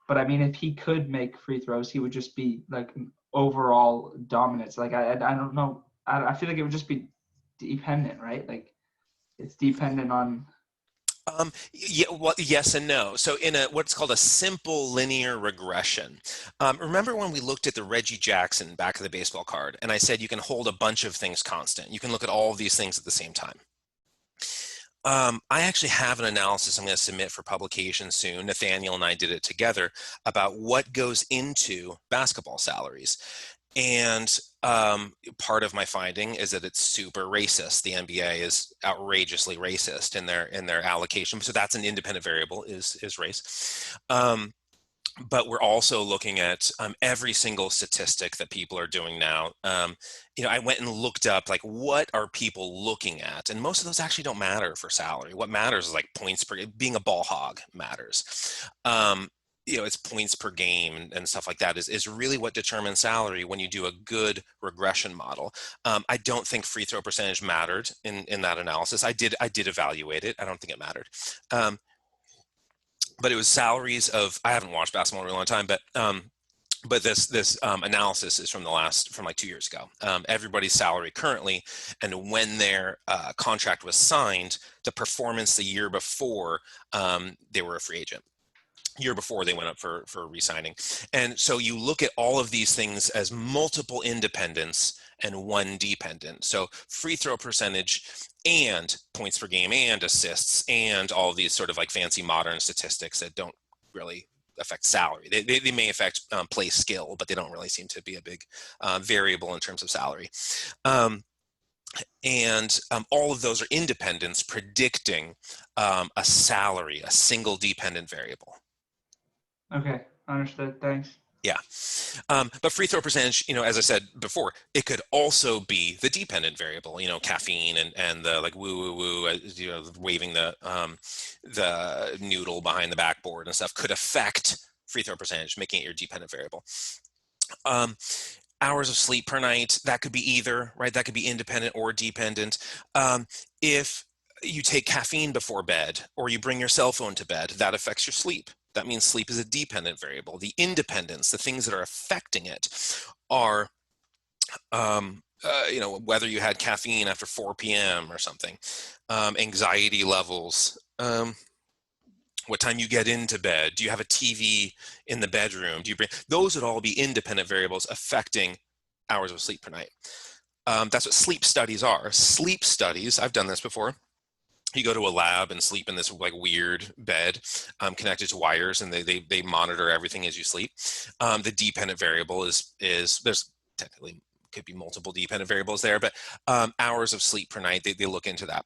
But I mean, if he could make free throws, he would just be like overall dominance. Like I don't know. I feel like it would just be dependent, right? Like it's dependent on.
Yeah, well, yes and no. So in a what's called a simple linear regression, remember when we looked at the Reggie Jackson back of the baseball card, and I said you can hold a bunch of things constant. You can look at all of these things at the same time. I actually have an analysis I'm going to submit for publication soon. Nathaniel and I did it together about what goes into basketball salaries. And part of my finding is that it's super racist. The NBA is outrageously racist in their allocation. So that's an independent variable is race. But we're also looking at every single statistic that people are doing now. I went and looked up like what are people looking at, and most of those actually don't matter for salary. What matters is like points per being a ball hog matters. It's points per game and stuff like that is really what determines salary when you do a good regression model. I don't think free throw percentage mattered in that analysis. I did evaluate it. I don't think it mattered. But it was salaries of, I haven't watched basketball in a really long time, but this analysis is from like 2 years ago. Everybody's salary currently, and when their contract was signed, the performance the year before they were a free agent. Year before they went up for re-signing. And so you look at all of these things as multiple independents and one dependent. So free throw percentage and points per game and assists and all of these sort of like fancy modern statistics that don't really affect salary. They may affect play skill, but they don't really seem to be a big variable in terms of salary. And all of those are independents predicting a salary, a single dependent variable.
Okay, understood. Thanks.
Yeah. But free throw percentage, as I said before, it could also be the dependent variable, caffeine and the like woo woo woo, waving the noodle behind the backboard and stuff could affect free throw percentage, making it your dependent variable. Hours of sleep per night, that could be either, right? That could be independent or dependent. If you take caffeine before bed or you bring your cell phone to bed, that affects your sleep. That means sleep is a dependent variable. The independents, the things that are affecting it, are whether you had caffeine after 4 p.m. or something, anxiety levels, what time you get into bed, do you have a TV in the bedroom, those would all be independent variables affecting hours of sleep per night. That's what sleep studies are. Sleep studies, I've done this before. You go to a lab and sleep in this like weird bed connected to wires, and they monitor everything as you sleep. The dependent variable is there's technically could be multiple dependent variables there, but hours of sleep per night, they look into that.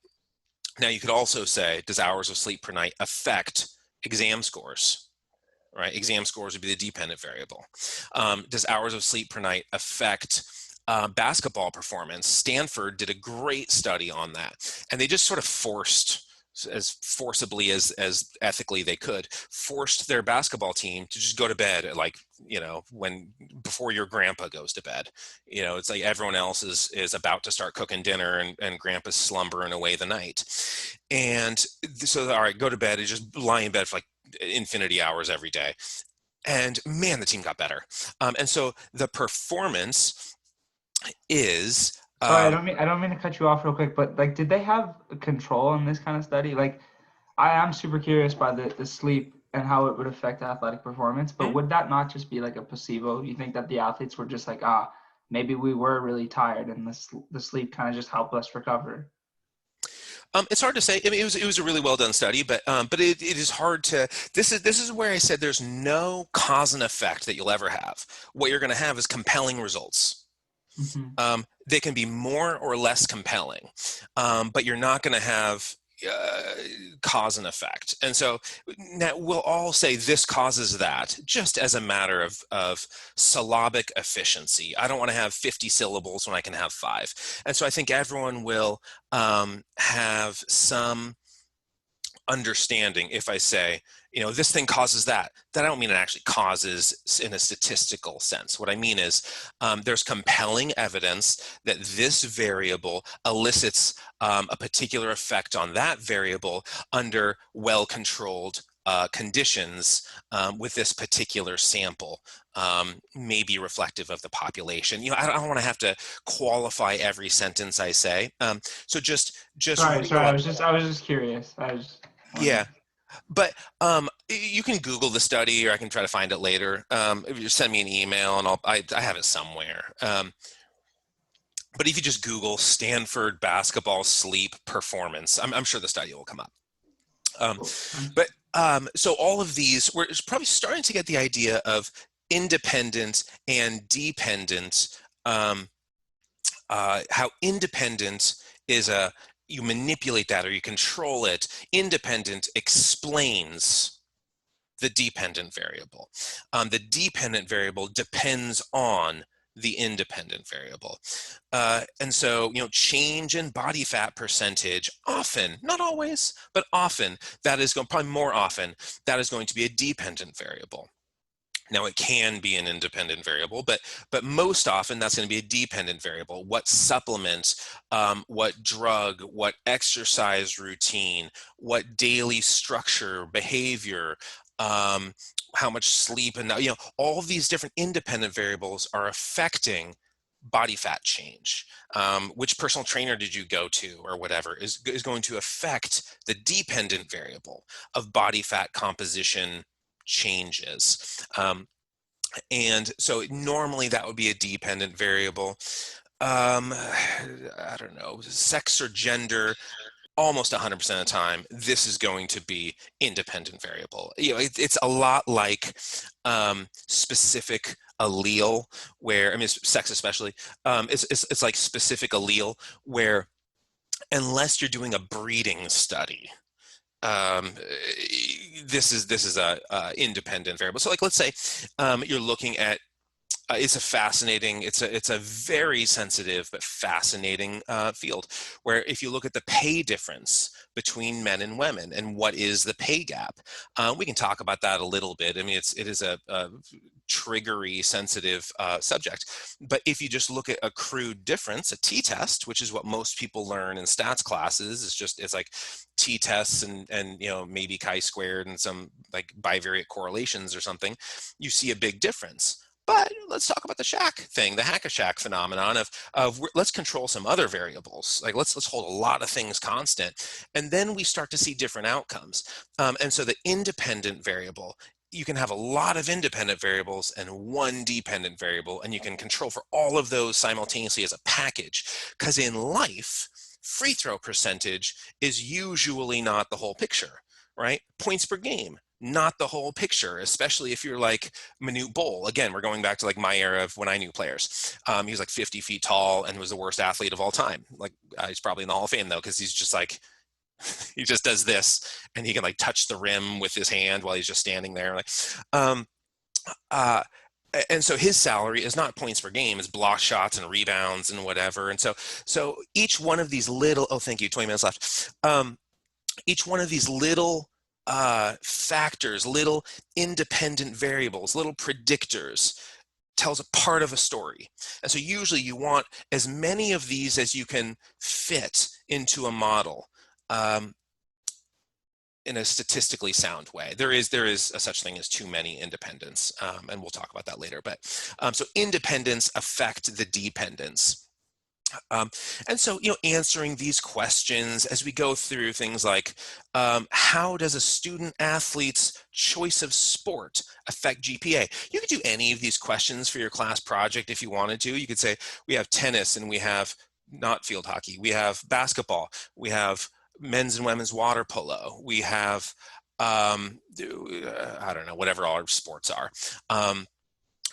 Now you could also say, does hours of sleep per night affect exam scores? Right, exam scores would be the dependent variable. Does hours of sleep per night affect basketball performance? Stanford did a great study on that, and they just sort of as forcibly as ethically they could, forced their basketball team to just go to bed at before your grandpa goes to bed. It's like everyone else is about to start cooking dinner and grandpa's slumbering away the night. And so, all right, go to bed and just lie in bed for like infinity hours every day. And man, the team got better. And so the performance is
Sorry, I don't mean to cut you off real quick, but like, did they have control in this kind of study? Like, I am super curious by the sleep and how it would affect athletic performance, but would that not just be like a placebo? You think that the athletes were just like, maybe we were really tired and the sleep kind of just helped us recover?
it's hard to say. I mean, it was a really well done study, but it is hard to. This is where I said there's no cause and effect that you'll ever have. What you're going to have is compelling results.
Hmm.
They can be more or less compelling, but you're not going to have cause and effect. And so now we'll all say this causes that, just as a matter of syllabic efficiency. I don't want to have 50 syllables when I can have 5. And so I think everyone will have some understanding. If I say, this thing causes that, I don't mean it actually causes in a statistical sense. What I mean is there's compelling evidence that this variable elicits a particular effect on that variable under well-controlled conditions with this particular sample, may be reflective of the population. I don't want to have to qualify every sentence I say. So just
Sorry, sorry.
realize,
I was just curious. I was just
yeah.
wondering.
But you can Google the study, or I can try to find it later. If you send me an email, and I have it somewhere. But if you just Google Stanford basketball sleep performance, I'm sure the study will come up.
Cool. Thanks.
But so all of these, we're probably starting to get the idea of independent and dependent. How independent is you manipulate that or you control it. Independent explains the dependent variable. The dependent variable depends on the independent variable. And so, change in body fat percentage, often, not always, but often, that is going, probably more often, that is going to be a dependent variable. Now, it can be an independent variable, but most often that's going to be a dependent variable. What supplement, what drug, what exercise routine, what daily structure, behavior, how much sleep, and all of these different independent variables are affecting body fat change. Which personal trainer did you go to, or whatever, is going to affect the dependent variable of body fat composition changes. And so normally that would be a dependent variable. I don't know, sex or gender, almost 100% of the time, this is going to be independent variable. It's a lot like specific allele, where, I mean, sex especially, it's like specific allele, where unless you're doing a breeding study, this is a independent variable. So, like, let's say you're looking at it's a very sensitive but fascinating field, where if you look at the pay difference between men and women and what is the pay gap, we can talk about that a little bit. I mean, it is a triggery sensitive subject, but if you just look at a crude difference, a t-test, which is what most people learn in stats classes, it's like t-tests and maybe chi-squared and some like bivariate correlations or something, you see a big difference. But let's talk about the shack thing, the hack-a-shack phenomenon of let's control some other variables. Like let's hold a lot of things constant, and then we start to see different outcomes. And so the independent variable, you can have a lot of independent variables and one dependent variable, and you can control for all of those simultaneously as a package. Because in life, free throw percentage is usually not the whole picture, right? Points per game, not the whole picture, especially if you're like Manute Bol. Again, we're going back to like my era of when I knew players. He was like 50 feet tall and was the worst athlete of all time. Like he's probably in the Hall of Fame though, because he's just like, he just does this and he can like touch the rim with his hand while he's just standing there. Like, and so his salary is not points per game, it's block shots and rebounds and whatever. And so each one of these little, oh, thank you, 20 minutes left. Each one of these little factors, little independent variables, little predictors, tells a part of a story. And so usually you want as many of these as you can fit into a model in a statistically sound way. There is a such thing as too many independents, and we'll talk about that later. But so independents affect the dependence. And so, answering these questions as we go through things like, how does a student athlete's choice of sport affect GPA? You could do any of these questions for your class project if you wanted to. You could say, we have tennis and we have not field hockey, we have basketball, we have men's and women's water polo, we have, I don't know, whatever all our sports are,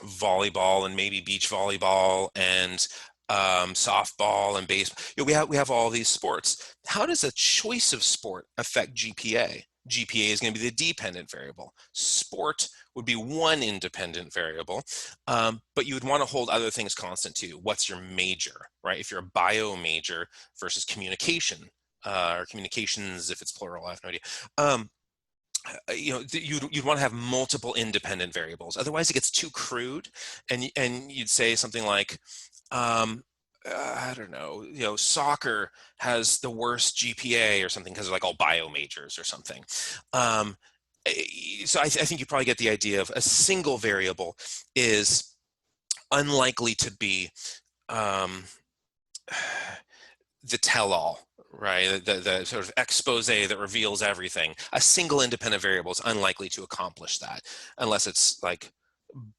volleyball and maybe beach volleyball and softball and baseball. We have all these sports. How does a choice of sport affect GPA? GPA is going to be the dependent variable. Sport would be one independent variable, but you would want to hold other things constant too. What's your major, right? If you're a bio major versus communication or communications if it's plural, I have no idea. You'd want to have multiple independent variables. Otherwise, it gets too crude, and you'd say something like, I don't know, soccer has the worst GPA or something because they're like all bio majors or something. Um, so I think you probably get the idea of a single variable is unlikely to be um, the tell-all, right? The sort of expose that reveals everything. A single independent variable is unlikely to accomplish that unless it's like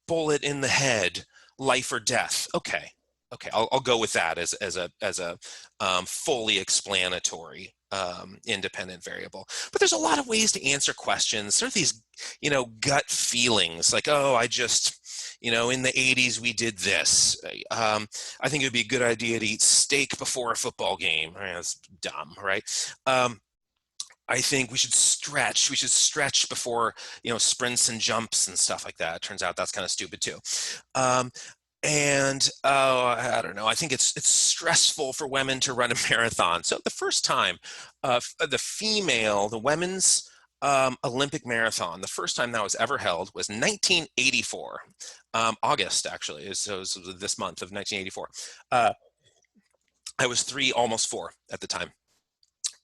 bullet in the head, life or death. Okay, I'll go with that as a fully explanatory independent variable. But there's a lot of ways to answer questions. Sort of these, gut feelings like, oh, I just, in the 80s we did this. I think it would be a good idea to eat steak before a football game. That's dumb, right? I think we should stretch. We should stretch before, sprints and jumps and stuff like that. It turns out that's kind of stupid too. And I don't know. I think it's stressful for women to run a marathon. So the first time, the women's Olympic marathon, the first time that was ever held was 1984, August actually. So it was this month of 1984. I was 3, almost 4 at the time.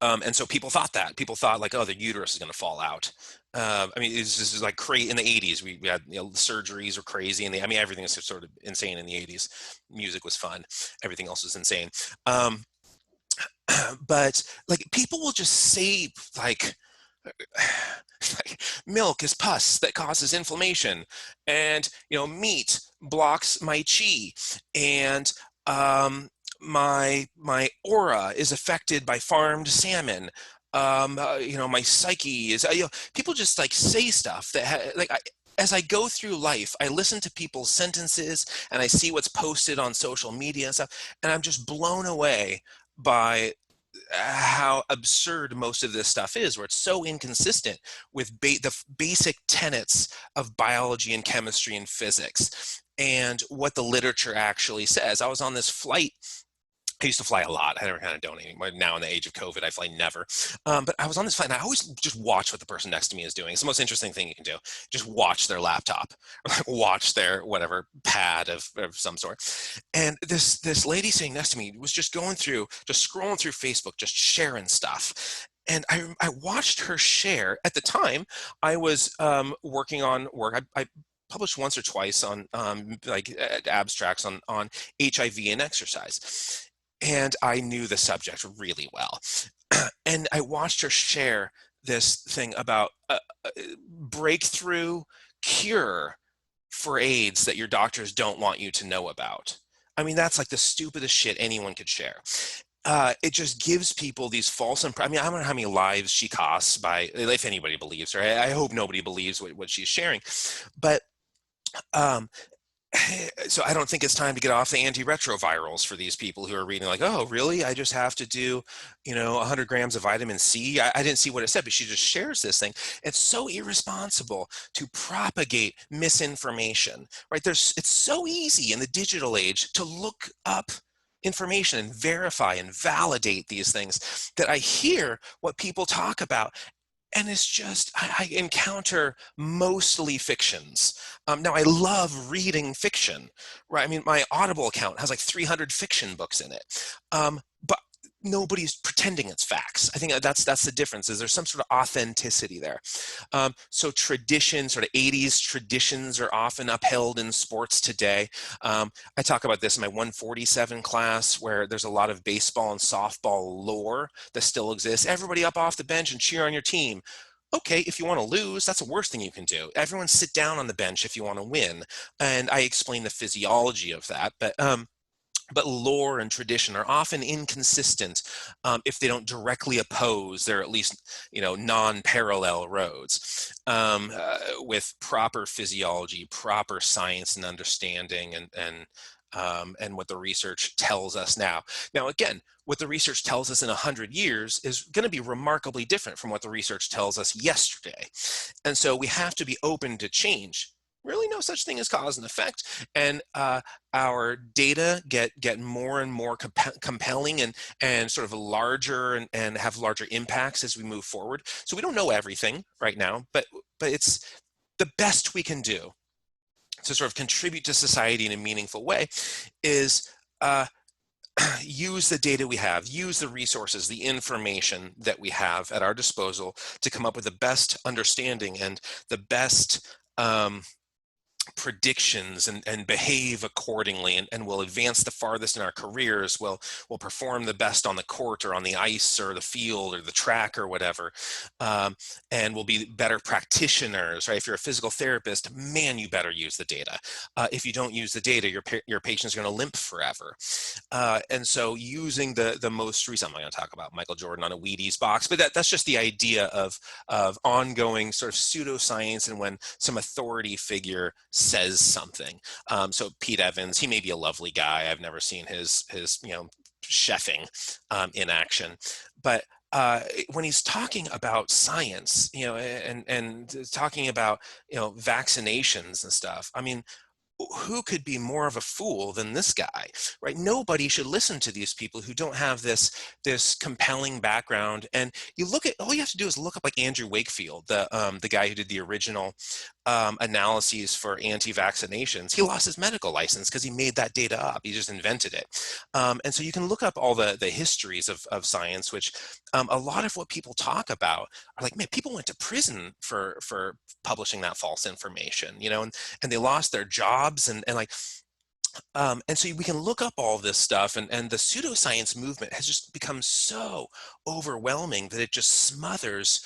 And so people thought like, oh, the uterus is going to fall out. I mean, this is like crazy in the 80s. We had, surgeries were crazy. Everything was sort of insane in the 80s. Music was fun. Everything else was insane. But like people will just say like milk is pus that causes inflammation, and meat blocks my chi, and my aura is affected by farmed salmon. My psyche is. People just like say stuff that as I go through life, I listen to people's sentences and I see what's posted on social media and stuff, and I'm just blown away by how absurd most of this stuff is, where it's so inconsistent with the basic tenets of biology and chemistry and physics and what the literature actually says. I was on this flight. I used to fly a lot. I never kind of don't anymore. Now in the age of COVID, I fly never. But I was on this flight, and I always just watch what the person next to me is doing. It's the most interesting thing you can do. Just watch their laptop, or like watch their whatever pad of some sort. And this lady sitting next to me was just scrolling through Facebook, just sharing stuff. And I watched her share. At the time, I was working on work. I published once or twice on abstracts on HIV and exercise. And I knew the subject really well. And I watched her share this thing about a breakthrough cure for AIDS that your doctors don't want you to know about. I mean, that's like the stupidest shit anyone could share. It just gives people these false impressions. I don't know how many lives she costs if anybody believes her. I hope nobody believes what she's sharing. But so I don't think it's time to get off the antiretrovirals for these people who are reading like, oh, really? I just have to do, 100 grams of vitamin C. I didn't see what it said, but she just shares this thing. It's so irresponsible to propagate misinformation, right? It's so easy in the digital age to look up information and verify and validate these things that I hear what people talk about. And it's just, I encounter mostly fictions. Now, I love reading fiction, right? I mean, my Audible account has like 300 fiction books in it. But nobody's pretending it's facts. I think that's the difference, is there's some sort of authenticity there. So traditions, sort of 80s traditions, are often upheld in sports today. I talk about this in my 147 class, where there's a lot of baseball and softball lore that still exists. Everybody up off the bench and cheer on your team. Okay, if you want to lose, that's the worst thing you can do. Everyone sit down on the bench if you want to win. And I explain the physiology of that. But lore and tradition are often inconsistent if they don't directly oppose. They're at least, non-parallel roads with proper physiology, proper science and understanding, and what the research tells us now. Now, again, what the research tells us in 100 years is going to be remarkably different from what the research tells us yesterday. And so we have to be open to change. really no such thing as cause and effect. And our data get more and more compelling and sort of larger and have larger impacts as we move forward. So we don't know everything right now, but it's the best we can do to sort of contribute to society in a meaningful way is use the data we have, use the resources, the information that we have at our disposal to come up with the best understanding and the best predictions and behave accordingly, and will advance the farthest in our careers, will perform the best on the court or on the ice or the field or the track or whatever, and will be better practitioners, right? If you're a physical therapist, man, you better use the data. If you don't use the data, your patient's going to limp forever. And so using the most recent, I'm not going to talk about Michael Jordan on a Wheaties box, but that's just the idea of ongoing sort of pseudoscience, and when some authority figure says something. So Pete Evans, he may be a lovely guy. I've never seen his chefing in action, but when he's talking about science, and talking about vaccinations and stuff, I mean, who could be more of a fool than this guy, right? Nobody should listen to these people who don't have this compelling background. And you look at, all you have to do is look up like Andrew Wakefield, the guy who did the original analyses for anti-vaccinations. He lost his medical license because he made that data up. He just invented it. And so you can look up all the histories of science, which a lot of what people talk about are like, man, people went to prison for publishing that false information, and they lost their jobs, and like, and so we can look up all this stuff, and the pseudoscience movement has just become so overwhelming that it just smothers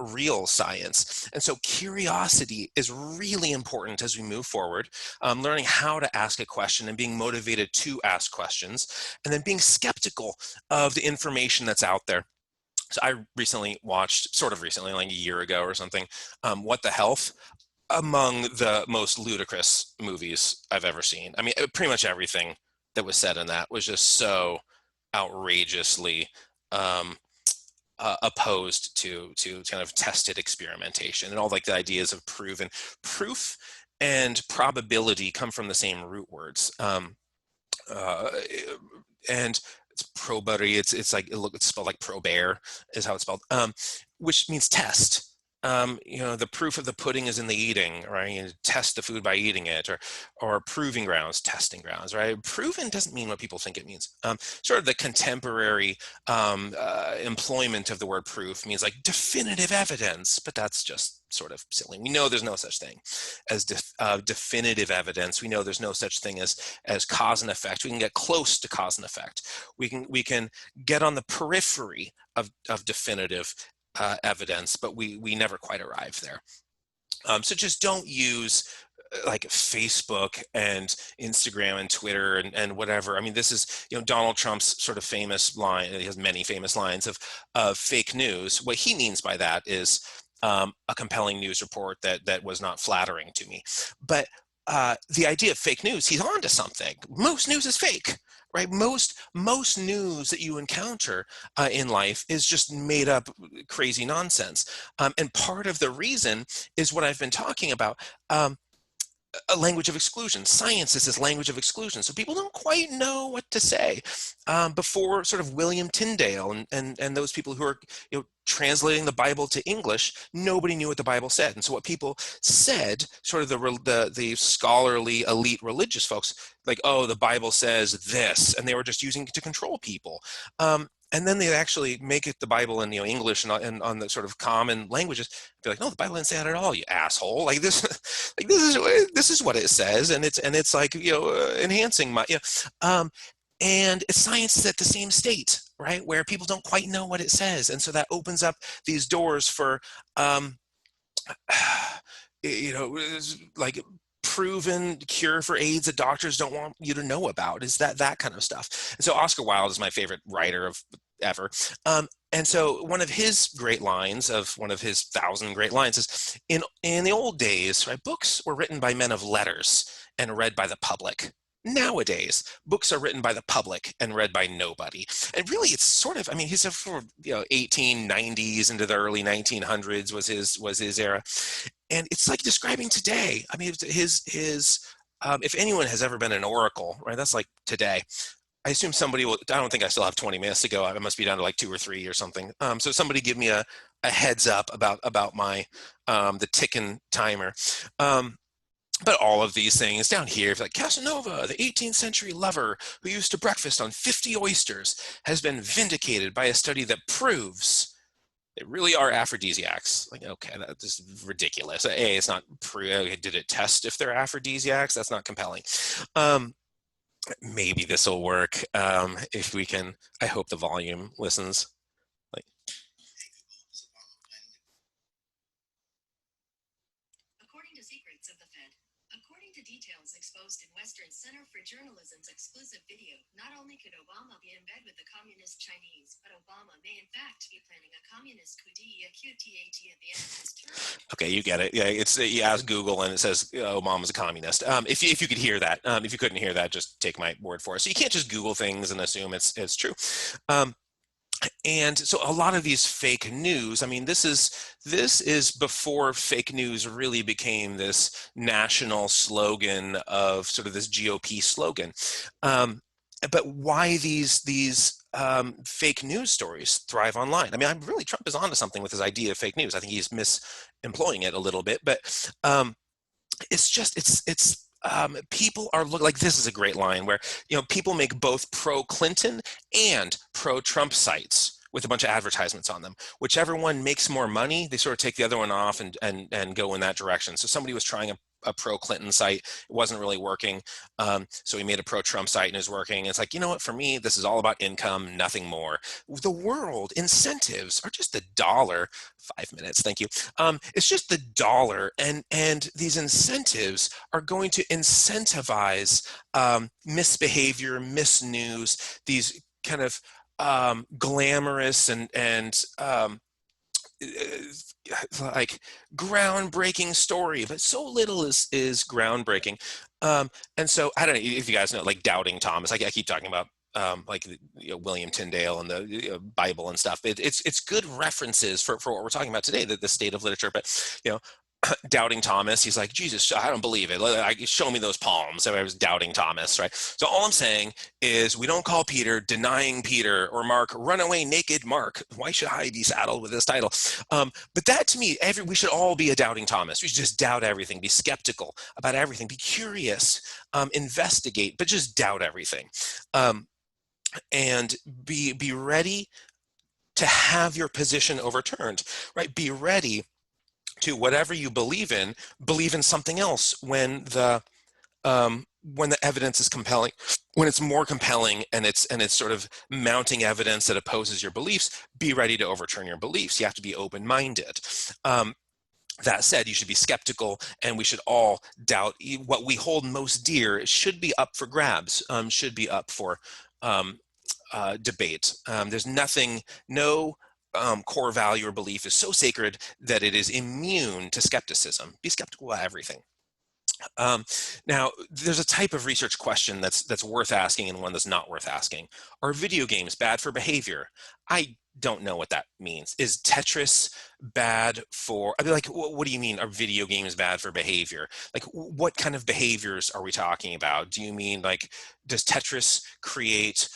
real science. And so curiosity is really important as we move forward, learning how to ask a question and being motivated to ask questions, and then being skeptical of the information that's out there. So I recently watched, sort of recently, like a year ago or something, What the Health, among the most ludicrous movies I've ever seen. I mean, pretty much everything that was said in that was just so outrageously opposed to kind of tested experimentation, and all like the ideas of proven proof and probability come from the same root words. Uh, and it's probability. It's spelled like probare is how it's spelled, which means test. The proof of the pudding is in the eating, right? You test the food by eating it, or proving grounds, testing grounds, right? Proven doesn't mean what people think it means. Sort of the contemporary employment of the word proof means like definitive evidence, but that's just sort of silly. We know there's no such thing as definitive evidence. We know there's no such thing as cause and effect. We can get close to cause and effect. We can get on the periphery of definitive evidence, but we never quite arrive there. So just don't use like Facebook and Instagram and Twitter and whatever. I mean, this is, Donald Trump's sort of famous line. He has many famous lines of fake news. What he means by that is a compelling news report that was not flattering to me. But the idea of fake news, he's on to something. Most news is fake, right? Most news that you encounter in life is just made up crazy nonsense. And part of the reason is what I've been talking about. A language of exclusion. Science is this language of exclusion. So people don't quite know what to say. Before sort of William Tyndale and those people who are translating the Bible to English, nobody knew what the Bible said. And so what people said, sort of the scholarly elite religious folks, like, oh, the Bible says this, and they were just using it to control people. And then they actually make it the Bible in English and on the sort of common languages. Be like, no, the Bible didn't say that at all, you asshole. Like this, this is what it says, and it's like enhancing my and it's science is at the same state, right, where people don't quite know what it says, and so that opens up these doors for like proven cure for AIDS that doctors don't want you to know about, is that kind of stuff. And so Oscar Wilde is my favorite writer of ever. And so one of his great lines, of one of his 1,000 great lines, is in the old days, right, books were written by men of letters and read by the public. Nowadays, books are written by the public and read by nobody. And really, it's sort of, I mean, he's from 1890s into the early 1900s was his era, and it's like describing today. I mean, his if anyone has ever been an oracle, right? That's like today. I assume somebody will. I don't think I still have 20 minutes to go. I must be down to like 2 or 3 or something. So somebody give me a heads up about my the ticking timer. Um, but all of these things down here, like Casanova, the 18th century lover who used to breakfast on 50 oysters, has been vindicated by a study that proves they really are aphrodisiacs. Like, okay, that's ridiculous. A, it's not did it test if they're aphrodisiacs? That's not compelling. Maybe this will work if we can. I hope the volume listens. Like,
according to Secrets of the Fed, according to details exposed in Western Center for Journalism's exclusive video, not only could Obama be in bed with the communist Chinese, but Obama may in fact be planning a communist coup d'etat at the end of his term.
okay, you get it. Yeah, it's you ask Google and it says Obama's a communist. If you could hear that, if you couldn't hear that, just take my word for it. So you can't just Google things and assume it's true. And so a lot of these fake news, I mean, this is before fake news really became this national slogan of sort of this GOP slogan. But why these fake news stories thrive online? I mean, I'm really Trump is onto something with his idea of fake news. I think he's misemploying it a little bit, but it's people are like this is a great line where people make both pro-Clinton and pro-Trump sites with a bunch of advertisements on them. Whichever one makes more money, they sort of take the other one off and go in that direction. So somebody was trying a pro-Clinton site. It wasn't really working. So he made a pro-Trump site and it was working. It's like, you know what, for me, this is all about income, nothing more. The world, incentives are just the dollar. 5 minutes, thank you. It's just the dollar, and these incentives are going to incentivize misbehavior, misnews, these kind of glamorous and like groundbreaking story, but so little is groundbreaking. And so I don't know if you guys know, like Doubting Thomas. I keep talking about like William Tyndale and the Bible and stuff. It's good references for what we're talking about today, the state of literature. But Doubting Thomas, he's like, Jesus, I don't believe it. Show me those palms. So I was doubting Thomas, right? So all I'm saying is we don't call Peter denying Peter or Mark runaway naked Mark. Why should I be saddled with this title? But that to me, we should all be a doubting Thomas. We should just doubt everything, be skeptical about everything, be curious, investigate, but just doubt everything. And be ready to have your position overturned, right? Be ready to whatever you believe in something else when the evidence is compelling, when it's more compelling and it's sort of mounting evidence that opposes your beliefs. Be ready to overturn your beliefs. You have to be open-minded. That said, you should be skeptical, and we should all doubt what we hold most dear. It should be up for grabs, should be up for debate. There's no core value or belief is so sacred that it is immune to skepticism. Be skeptical of everything. Now, there's a type of research question that's worth asking and one that's not worth asking. Are video games bad for behavior? I don't know what that means. Is Tetris bad for, I mean, like, what do you mean are video games bad for behavior? Like, what kind of behaviors are we talking about? Do you mean, like, does Tetris create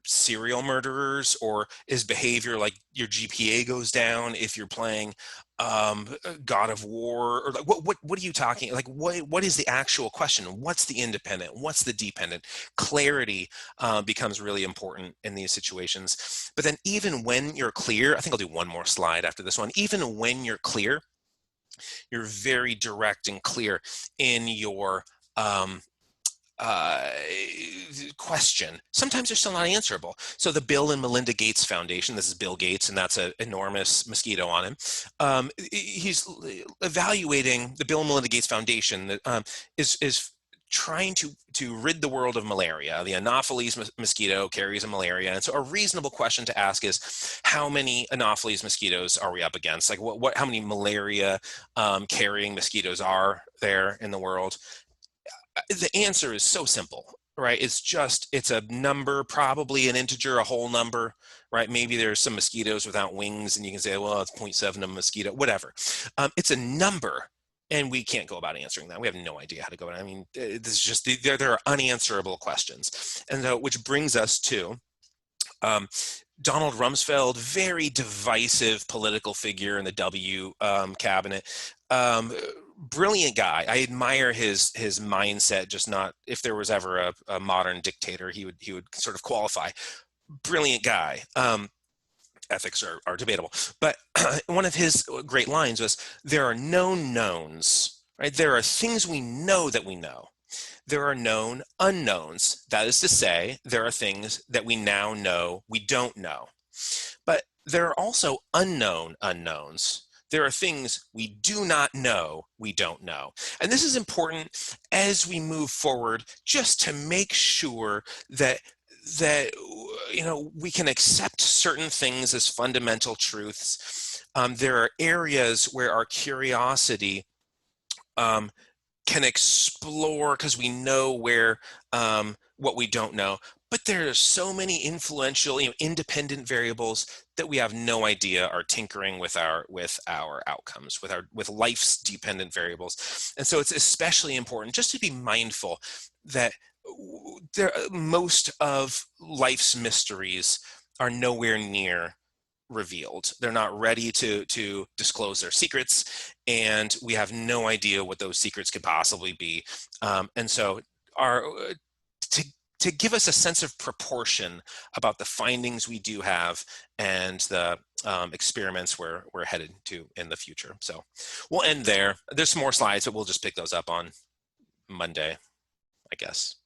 serial murderers, or is behavior like your GPA goes down if you're playing God of War, or like what are you talking, like what is the actual question? What's the independent, what's the dependent? Clarity becomes really important in these situations. But then even when you're clear, I think I'll do one more slide after this one. Even when you're clear, you're very direct and clear in your question. Sometimes they're still not answerable. So the Bill and Melinda Gates Foundation, this is Bill Gates, and that's an enormous mosquito on him. He's evaluating the Bill and Melinda Gates Foundation that is trying to rid the world of malaria. The Anopheles mosquito carries a malaria. And so a reasonable question to ask is, how many Anopheles mosquitoes are we up against? Like how many malaria carrying mosquitoes are there in the world? the answer is so simple, right? It's a number, probably an integer, a whole number, right? Maybe there's some mosquitoes without wings and you can say, well, it's 0.7 of a mosquito, whatever. It's a number. And we can't go about answering that. We have no idea how to go about it. I mean, this is just, there are unanswerable questions. And so, which brings us to Donald Rumsfeld, very divisive political figure in the W cabinet. Brilliant guy. I admire his mindset, just not, if there was ever a modern dictator, he would sort of qualify. Brilliant guy. Ethics are debatable. But one of his great lines was, there are known knowns, right? There are things we know that we know. There are known unknowns. That is to say, there are things that we now know we don't know. But there are also unknown unknowns. There are things we do not know we don't know. And this is important as we move forward, just to make sure that we can accept certain things as fundamental truths. There are areas where our curiosity can explore because we know where what we don't know. But there are so many influential, independent variables that we have no idea are tinkering with our outcomes, with life's dependent variables. And so it's especially important just to be mindful that most of life's mysteries are nowhere near revealed. They're not ready to disclose their secrets, and we have no idea what those secrets could possibly be. And so to give us a sense of proportion about the findings we do have and the experiments we're headed to in the future. So we'll end there. There's some more slides, but we'll just pick those up on Monday, I guess.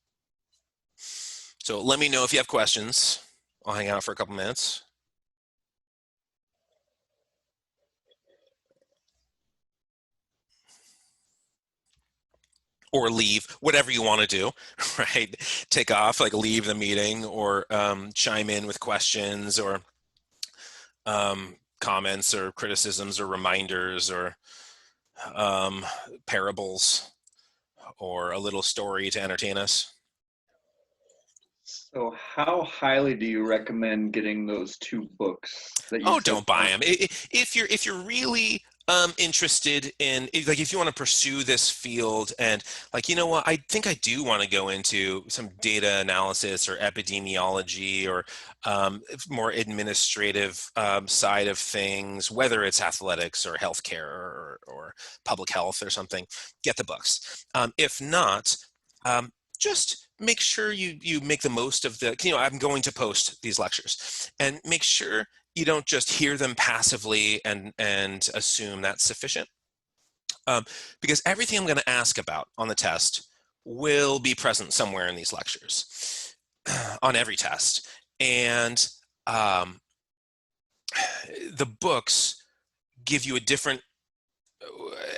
So let me know if you have questions. I'll hang out for a couple minutes. Or leave, whatever you want to do, right? Take off, like leave the meeting, or chime in with questions or comments or criticisms or reminders or parables or a little story to entertain us.
So how highly do you recommend getting those 2 books that you said?
Don't buy them. If you're really interested in, like, if you want to pursue this field and like, you know what, I think I do want to go into some data analysis or epidemiology or more administrative side of things, whether it's athletics or healthcare or public health or something, get the books. If not, just make sure you make the most of the, I'm going to post these lectures, and make sure you don't just hear them passively and assume that's sufficient. Because everything I'm going to ask about on the test will be present somewhere in these lectures, on every test. And the books give you a different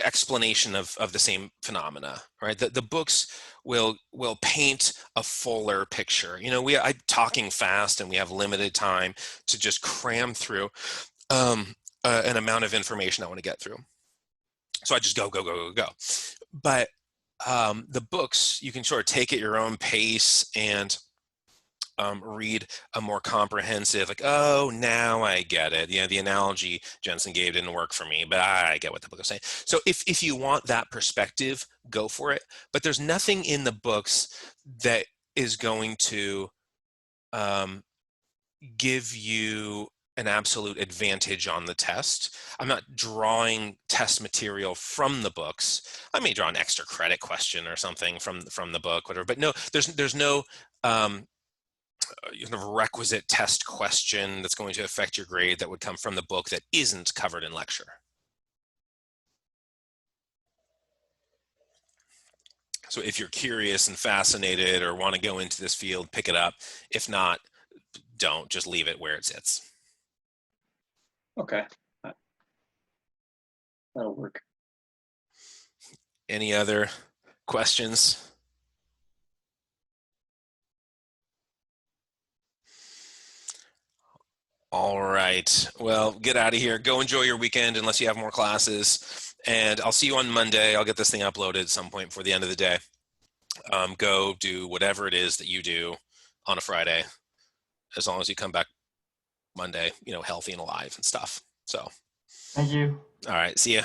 explanation of the same phenomena, right? The books will paint a fuller picture. I'm talking fast and we have limited time to just cram through an amount of information I want to get through. So I just go. But the books, you can sort of take at your own pace and read a more comprehensive, like, oh, now I get it. The analogy Jensen gave didn't work for me, but I get what the book is saying. So if you want that perspective, go for it. But there's nothing in the books that is going to give you an absolute advantage on the test. I'm not drawing test material from the books. I may draw an extra credit question or something from the book, whatever. But no, there's no requisite test question that's going to affect your grade that would come from the book that isn't covered in lecture. So if you're curious and fascinated or want to go into this field, pick it up. If not, don't. Just leave it where it sits.
Okay. That'll work.
Any other questions? All right. Well, get out of here. Go enjoy your weekend unless you have more classes. And I'll see you on Monday. I'll get this thing uploaded at some point before the end of the day. Go do whatever it is that you do on a Friday, as long as you come back Monday, healthy and alive and stuff. So,
Thank you.
all right, see ya.